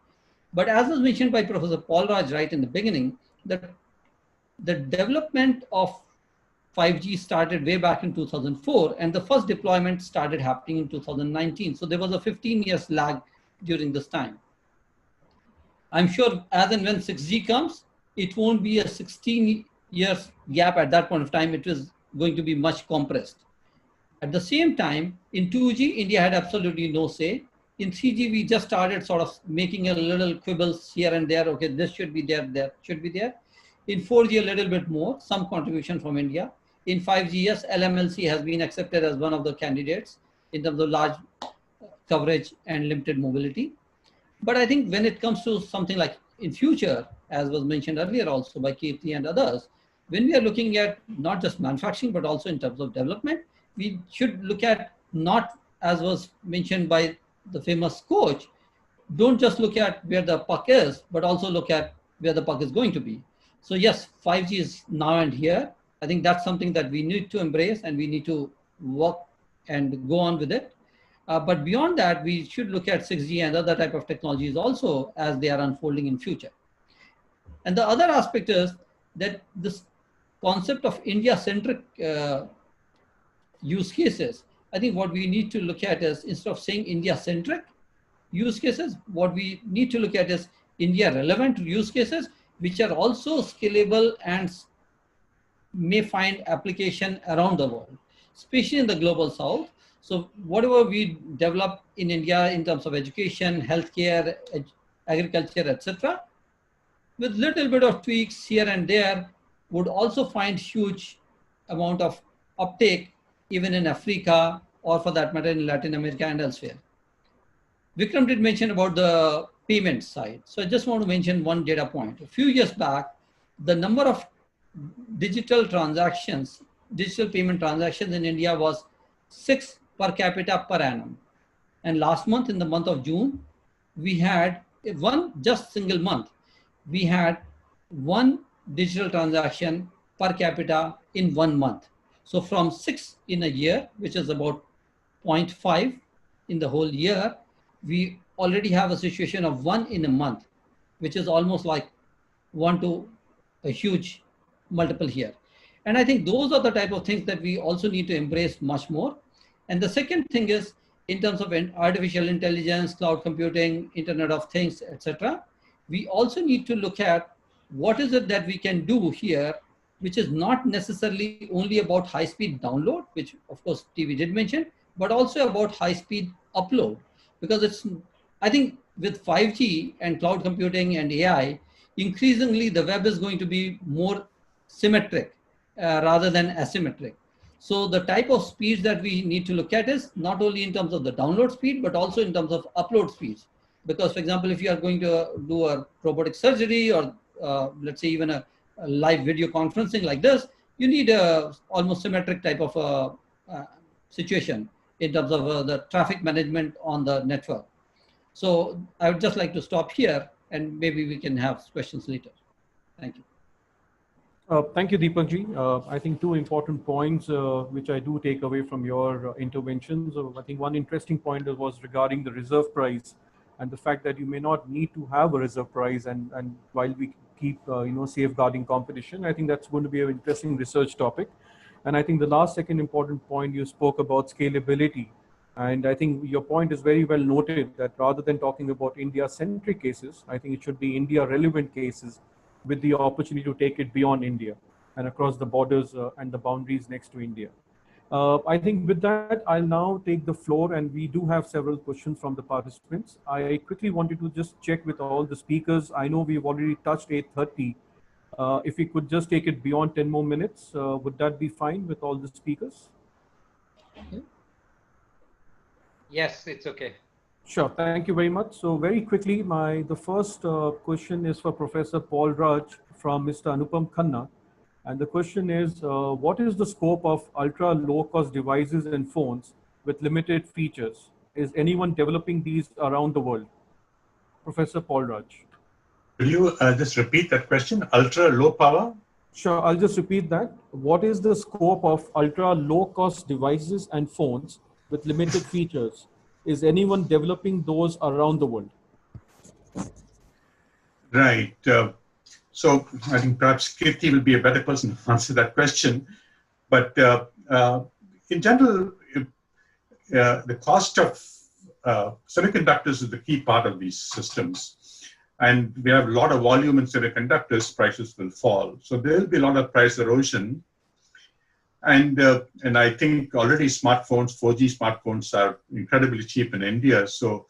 But as was mentioned by Professor Paulraj right in the beginning, that the development of 5G started way back in 2004 and the first deployment started happening in 2019. So there was a 15 years lag during this time. I'm sure as and when 6G comes, it won't be a 16 years gap at that point of time. It is going to be much compressed. At the same time, in 2G, India had absolutely no say. In 3G, we just started sort of making a little quibbles here and there. Okay, this should be there, that should be there. In 4G, a little bit more, some contribution from India. In 5G, yes, LMLC has been accepted as one of the candidates in terms of large coverage and limited mobility. But I think when it comes to something like in future, as was mentioned earlier also by Kirti and others, when we are looking at not just manufacturing, but also in terms of development, we should look at not, as was mentioned by the famous coach, don't just look at where the puck is, but also look at where the puck is going to be. So yes, 5G is now and here. I think that's something that we need to embrace and we need to work and go on with it. But beyond that, we should look at 6G and other type of technologies also as they are unfolding in future. And the other aspect is that this concept of India-centric use cases, I think what we need to look at is instead of saying India-centric use cases, what we need to look at is India-relevant use cases, which are also scalable and may find application around the world, especially in the global south. So whatever we develop in India in terms of education, healthcare, agriculture, etc., with little bit of tweaks here and there, would also find huge amount of uptake even in Africa or for that matter in Latin America and elsewhere. Vikram did mention about the payment side. So I just want to mention one data point. A few years back, the number of digital transactions digital payment transactions in India was 6 per capita per annum. And last month, in the month of June, we had just single month, we had 1 digital transaction per capita in 1 month. So from 6 in a year, which is about 0.5 in the whole year, we already have a situation of 1 in a month, which is almost like 1 to a huge multiple here. And I think those are the type of things that we also need to embrace much more. And the second thing is, in terms of artificial intelligence, cloud computing, Internet of Things, etc., we also need to look at what is it that we can do here, which is not necessarily only about high-speed download, which of course TV did mention, but also about high-speed upload. Because I think with 5G and cloud computing and AI, increasingly the web is going to be more symmetric rather than asymmetric. So the type of speeds that we need to look at is not only in terms of the download speed, but also in terms of upload speeds. Because, for example, if you are going to do a robotic surgery or let's say even a live video conferencing like this, you need a almost symmetric type of situation in terms of the traffic management on the network. So I would just like to stop here, and maybe we can have questions later. Thank you. Thank you, Deepak ji. I think 2 important points which I do take away from your interventions. I think one interesting point was regarding the reserve price and the fact that you may not need to have a reserve price, and while we keep safeguarding competition. I think that's going to be an interesting research topic. And I think the second important point you spoke about scalability. And I think your point is very well noted that rather than talking about India-centric cases, I think it should be India-relevant cases with the opportunity to take it beyond India and across the borders and the boundaries next to India. I think with that, I'll now take the floor, and we do have several questions from the participants. I quickly wanted to just check with all the speakers. I know we've already touched 8:30. If we could just take it beyond 10 more minutes, would that be fine with all the speakers? Yes, it's okay. Sure, thank you very much. So very quickly, the first question is for Professor Paulraj from Mr. Anupam Khanna. And the question is, what is the scope of ultra low-cost devices and phones with limited features? Is anyone developing these around the world? Professor Paulraj. Will you just repeat that question? Ultra low power? Sure, I'll just repeat that. What is the scope of ultra low-cost devices and phones with limited features? Is anyone developing those around the world? Right. So I think perhaps Kirti will be a better person to answer that question. But in general, the cost of semiconductors is the key part of these systems. And we have a lot of volume in semiconductors, prices will fall. So there will be a lot of price erosion. And I think already smartphones, 4G smartphones are incredibly cheap in India. So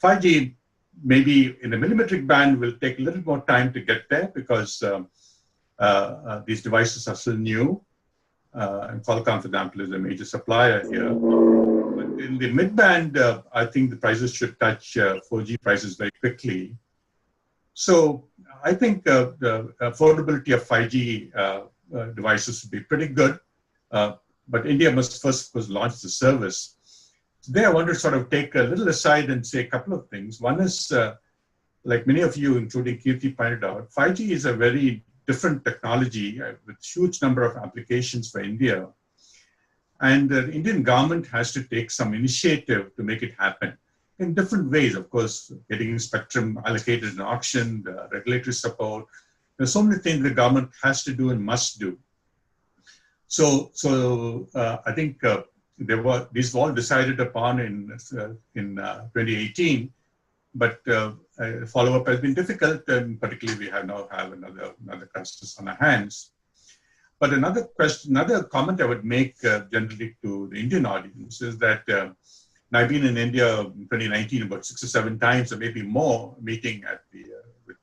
5G, maybe in the millimetric band, will take a little more time to get there because these devices are still new. And Qualcomm, for example, is a major supplier here. But in the mid-band, I think the prices should touch 4G prices very quickly. So I think the affordability of 5G devices would be pretty good. But India must first launch the service. Today, I want to sort of take a little aside and say a couple of things. One is, like many of you, including Kirti, pointed out, 5G is a very different technology with huge number of applications for India. And the Indian government has to take some initiative to make it happen in different ways. Of course, getting spectrum allocated in auction, the regulatory support. There's so many things the government has to do and must do. So I think these were all decided upon in 2018, but follow-up has been difficult, and particularly we now have another crisis on our hands. But another comment I would make generally to the Indian audience is that I've been in India in 2019 about 6 or 7 times, or maybe more, meeting at with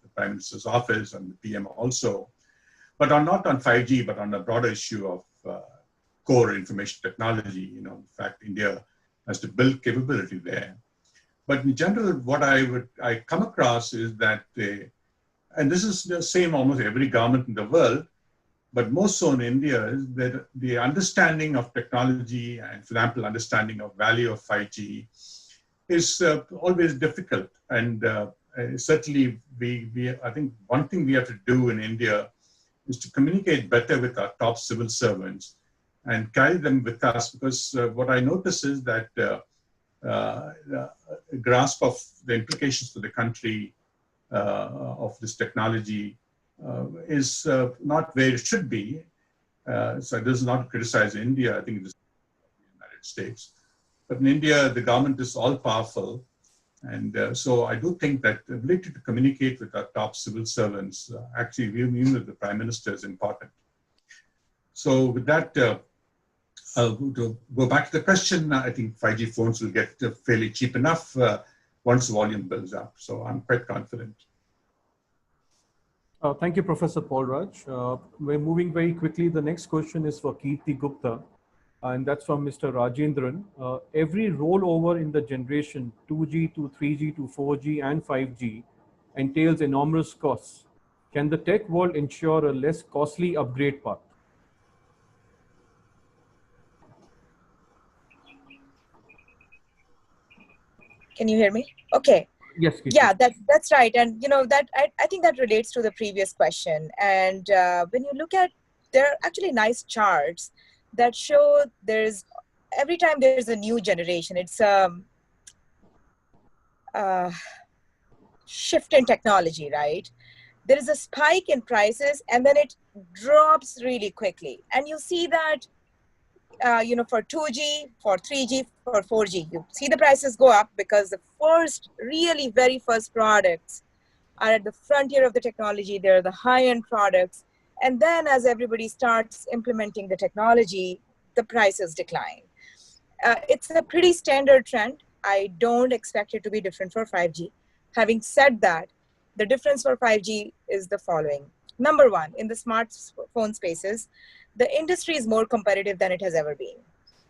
the Prime Minister's office and the PM also, but not on 5G, but on a broader issue of core information technology. In fact, India has to build capability there. But in general, what I come across is that, and this is the same almost every government in the world, but more so in India, is that the understanding of technology and, for example, understanding of value of 5G is always difficult. And certainly, I think one thing we have to do in India is to communicate better with our top civil servants and carry them with us, because what I notice is that grasp of the implications for the country of this technology is not where it should be. So this is not to criticize India, I think it is the United States. But in India, the government is all powerful. And so I do think that the ability to communicate with our top civil servants, actually even with the Prime Minister, is important. So with that, to go back to the question, I think 5G phones will get fairly cheap enough once the volume builds up. So I'm quite confident. Thank you, Professor Paulraj. We're moving very quickly. The next question is for Kirti Gupta, and that's from Mr. Rajendran. Every rollover in the generation 2G to 3G to 4G and 5G entails enormous costs. Can the tech world ensure a less costly upgrade path? Can you hear me? Okay. Yes, Kirti. Yeah, that's right. And that I think that relates to the previous question. And when you look at, there are actually nice charts that show every time there's a new generation, it's shift in technology, right? There is a spike in prices and then it drops really quickly. And you see that, for 2G, for 3G, for 4G, you see the prices go up because the very first products are at the frontier of the technology. They're the high-end products. And then as everybody starts implementing the technology, the prices decline. It's a pretty standard trend. I don't expect it to be different for 5G. Having said that, the difference for 5G is the following. Number one, in the smartphone spaces, the industry is more competitive than it has ever been.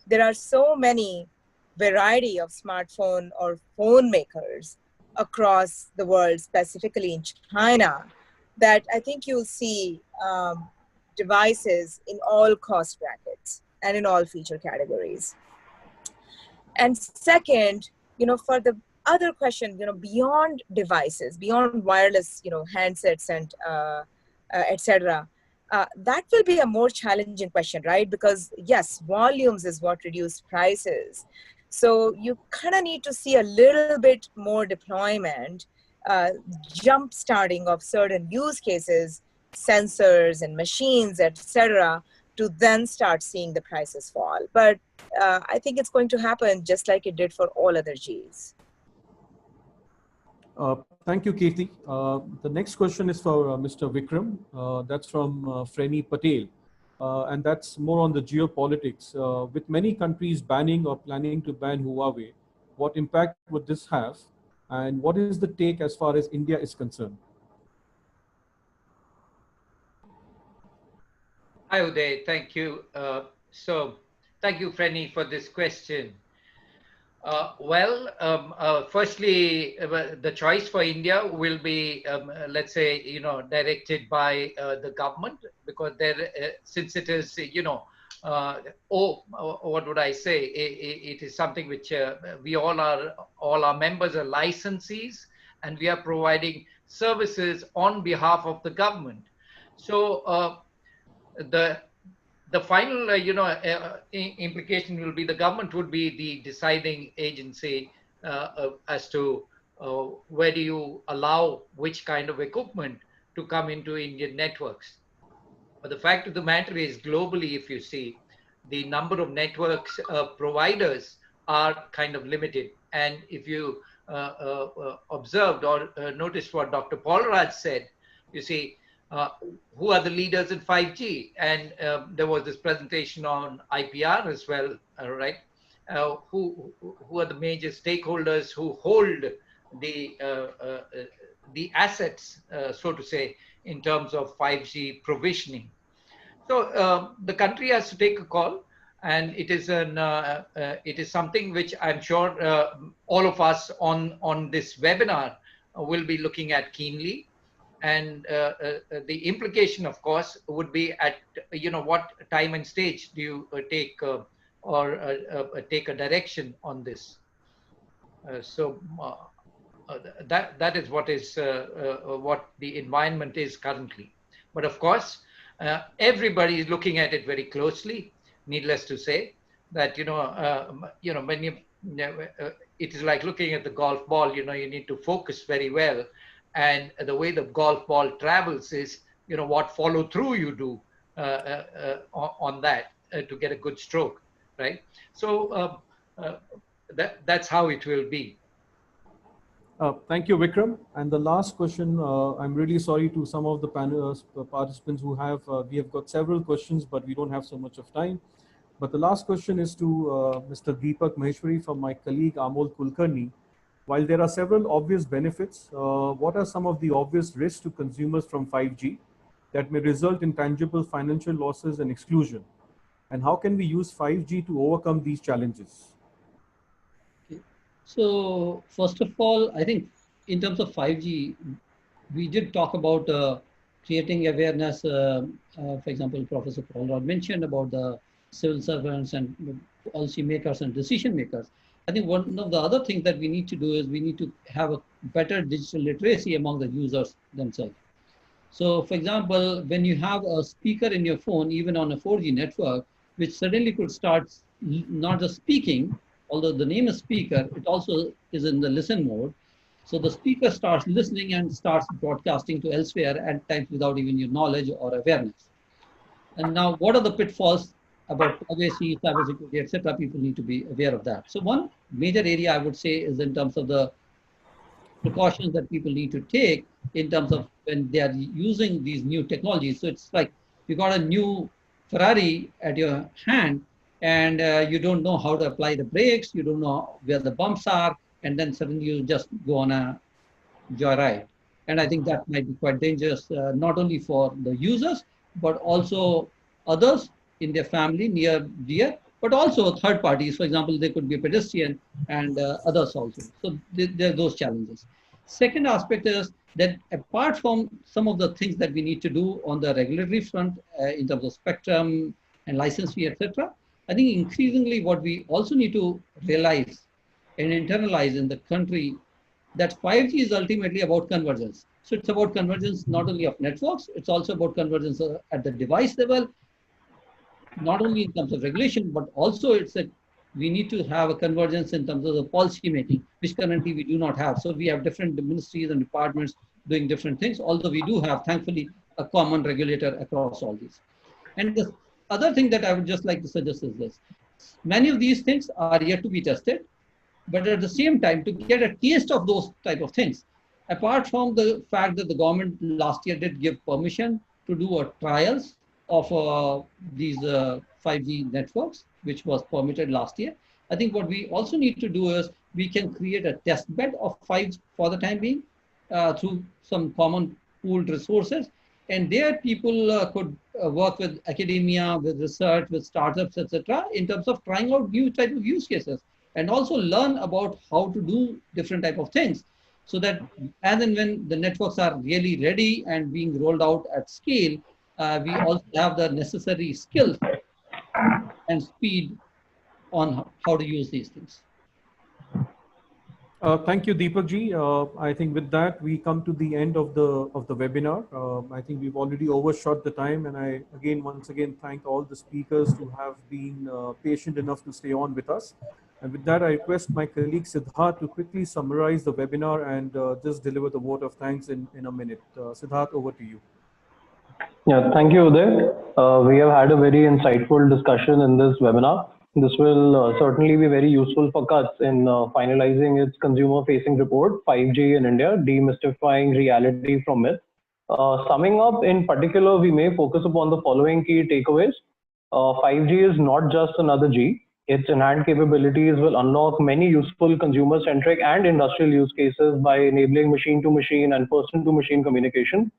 There are so many variety of smartphone or phone makers across the world, specifically in China, that I think you'll see devices in all cost brackets and in all feature categories. And second, for the other question, beyond devices, beyond wireless, handsets and etc., that will be a more challenging question, right? Because yes, volumes is what reduce prices. So you kind of need to see a little bit more deployment, jump starting of certain use cases, sensors and machines, etc., to then start seeing the prices fall. But I think it's going to happen just like it did for all other Gs. Thank you, Kirti. The next question is for Mr. Vikram. That's from Freni Patel. And that's more on the geopolitics. With many countries banning or planning to ban Huawei, what impact would this have? And what is the take as far as India is concerned? Hi, Udai. Thank you. Thank you, Freni, for this question. Firstly, the choice for India will be, let's say, directed by the government, because since it is, what would I say? It is something which we all our members are licensees, and we are providing services on behalf of the government. So the final, implication will be the government would be the deciding agency as to where do you allow which kind of equipment to come into Indian networks. But the fact of the matter is, globally, if you see, the number of networks providers are kind of limited. And if you observed or noticed what Dr. Paulraj said, you see, who are the leaders in 5G? And there was this presentation on IPR as well, right? Who are the major stakeholders who hold the assets, so to say, in terms of 5G provisioning? So the country has to take a call, and it is something which I'm sure all of us on this webinar will be looking at keenly. And the implication, of course, would be at what time and stage do you take take a direction on this. That is what the environment is currently. But of course, everybody is looking at it very closely. Needless to say, that when it is like looking at the golf ball. You need to focus very well, and the way the golf ball travels is what follow through you do on that to get a good stroke, right? So that's how it will be. Thank you, Vikram. And the last question, I'm really sorry to some of the panel participants who we have got several questions, but we don't have so much of time. But the last question is to Mr. Deepak Maheshwari from my colleague Amol Kulkarni. While there are several obvious benefits, what are some of the obvious risks to consumers from 5G that may result in tangible financial losses and exclusion? And how can we use 5G to overcome these challenges? So first of all, I think in terms of 5G, we did talk about creating awareness. For example, Professor Paulraj mentioned about the civil servants and policy makers and decision makers. I think one of the other things that we need to do is we need to have a better digital literacy among the users themselves. So for example, when you have a speaker in your phone, even on a 4G network, which suddenly could start not just speaking, although the name is speaker, it also is in the listen mode. So the speaker starts listening and starts broadcasting to elsewhere at times without even your knowledge or awareness. And now what are the pitfalls about privacy, cybersecurity, etc.? People need to be aware of that. So one major area I would say is in terms of the precautions that people need to take in terms of when they are using these new technologies. So it's like you got a new Ferrari at your hand and you don't know how to apply the brakes, you don't know where the bumps are, and then suddenly you just go on a joyride. And I think that might be quite dangerous, not only for the users, but also others in their family, near, dear, but also third parties. For example, they could be a pedestrian and others also. So there are those challenges. Second aspect is that apart from some of the things that we need to do on the regulatory front in terms of spectrum and license fee, etc., I think increasingly what we also need to realize and internalize in the country that 5G is ultimately about convergence. So it's about convergence not only of networks, it's also about convergence at the device level, not only in terms of regulation, but also we need to have a convergence in terms of the policy making, which currently we do not have. So we have different ministries and departments doing different things, although we do have, thankfully, a common regulator across all these. And the other thing that I would just like to suggest is this. Many of these things are yet to be tested, but at the same time, to get a taste of those type of things, apart from the fact that the government last year did give permission to do trials of these 5G networks, which was permitted last year. I think what we also need to do is we can create a test bed of 5G for the time being through some common pooled resources. And there people could work with academia, with research, with startups, etc., in terms of trying out new type of use cases and also learn about how to do different type of things so that as and when the networks are really ready and being rolled out at scale, we also have the necessary skills and speed on how to use these things. Thank you, Deepak ji. I think with that, we come to the end of the webinar. I think we've already overshot the time, and I once again thank all the speakers who have been patient enough to stay on with us. And with that, I request my colleague Siddharth to quickly summarize the webinar and just deliver the vote of thanks in a minute. Siddharth, over to you. Yeah, thank you, Udai. We have had a very insightful discussion in this webinar. This will certainly be very useful for CUTS in finalizing its consumer-facing report, 5G in India, demystifying reality from myth. Summing up, in particular, we may focus upon the following key takeaways. 5G is not just another G. Its enhanced capabilities will unlock many useful consumer-centric and industrial use cases by enabling machine-to-machine and person-to-machine communication.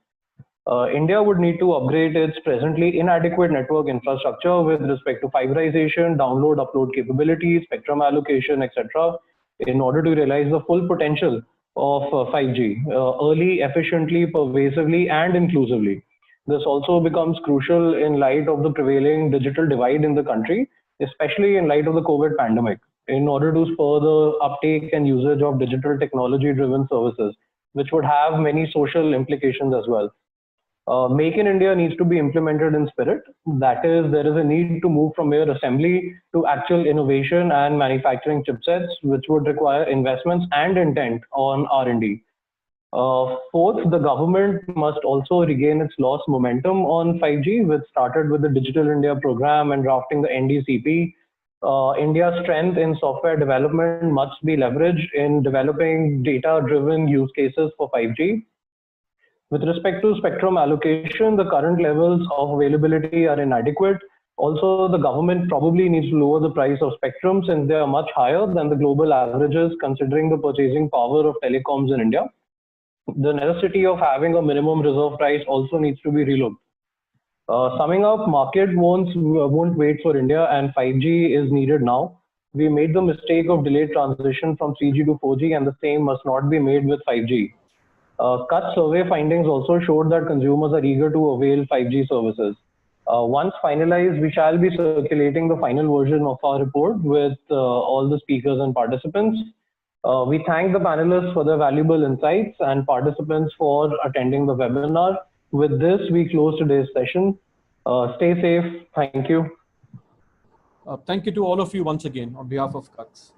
India would need to upgrade its presently inadequate network infrastructure with respect to fiberization, download, upload capabilities, spectrum allocation, etc., in order to realize the full potential of 5G, early, efficiently, pervasively, and inclusively. This also becomes crucial in light of the prevailing digital divide in the country, especially in light of the COVID pandemic, in order to spur the uptake and usage of digital technology-driven services, which would have many social implications as well. Make in India needs to be implemented in spirit. That is, there is a need to move from mere assembly to actual innovation and manufacturing chipsets, which would require investments and intent on R&D. Fourth, the government must also regain its lost momentum on 5G, which started with the Digital India program and drafting the NDCP. India's strength in software development must be leveraged in developing data-driven use cases for 5G. With respect to spectrum allocation, the current levels of availability are inadequate. Also, the government probably needs to lower the price of spectrum since they are much higher than the global averages considering the purchasing power of telecoms in India. The necessity of having a minimum reserve price also needs to be relooked. Summing up, market won't wait for India and 5G is needed now. We made the mistake of delayed transition from 3G to 4G and the same must not be made with 5G. CUT survey findings also showed that consumers are eager to avail 5G services. Once finalized, we shall be circulating the final version of our report with all the speakers and participants. We thank the panelists for their valuable insights and participants for attending the webinar. With this, we close today's session. Stay safe. Thank you. Thank you to all of you once again on behalf of CUTS.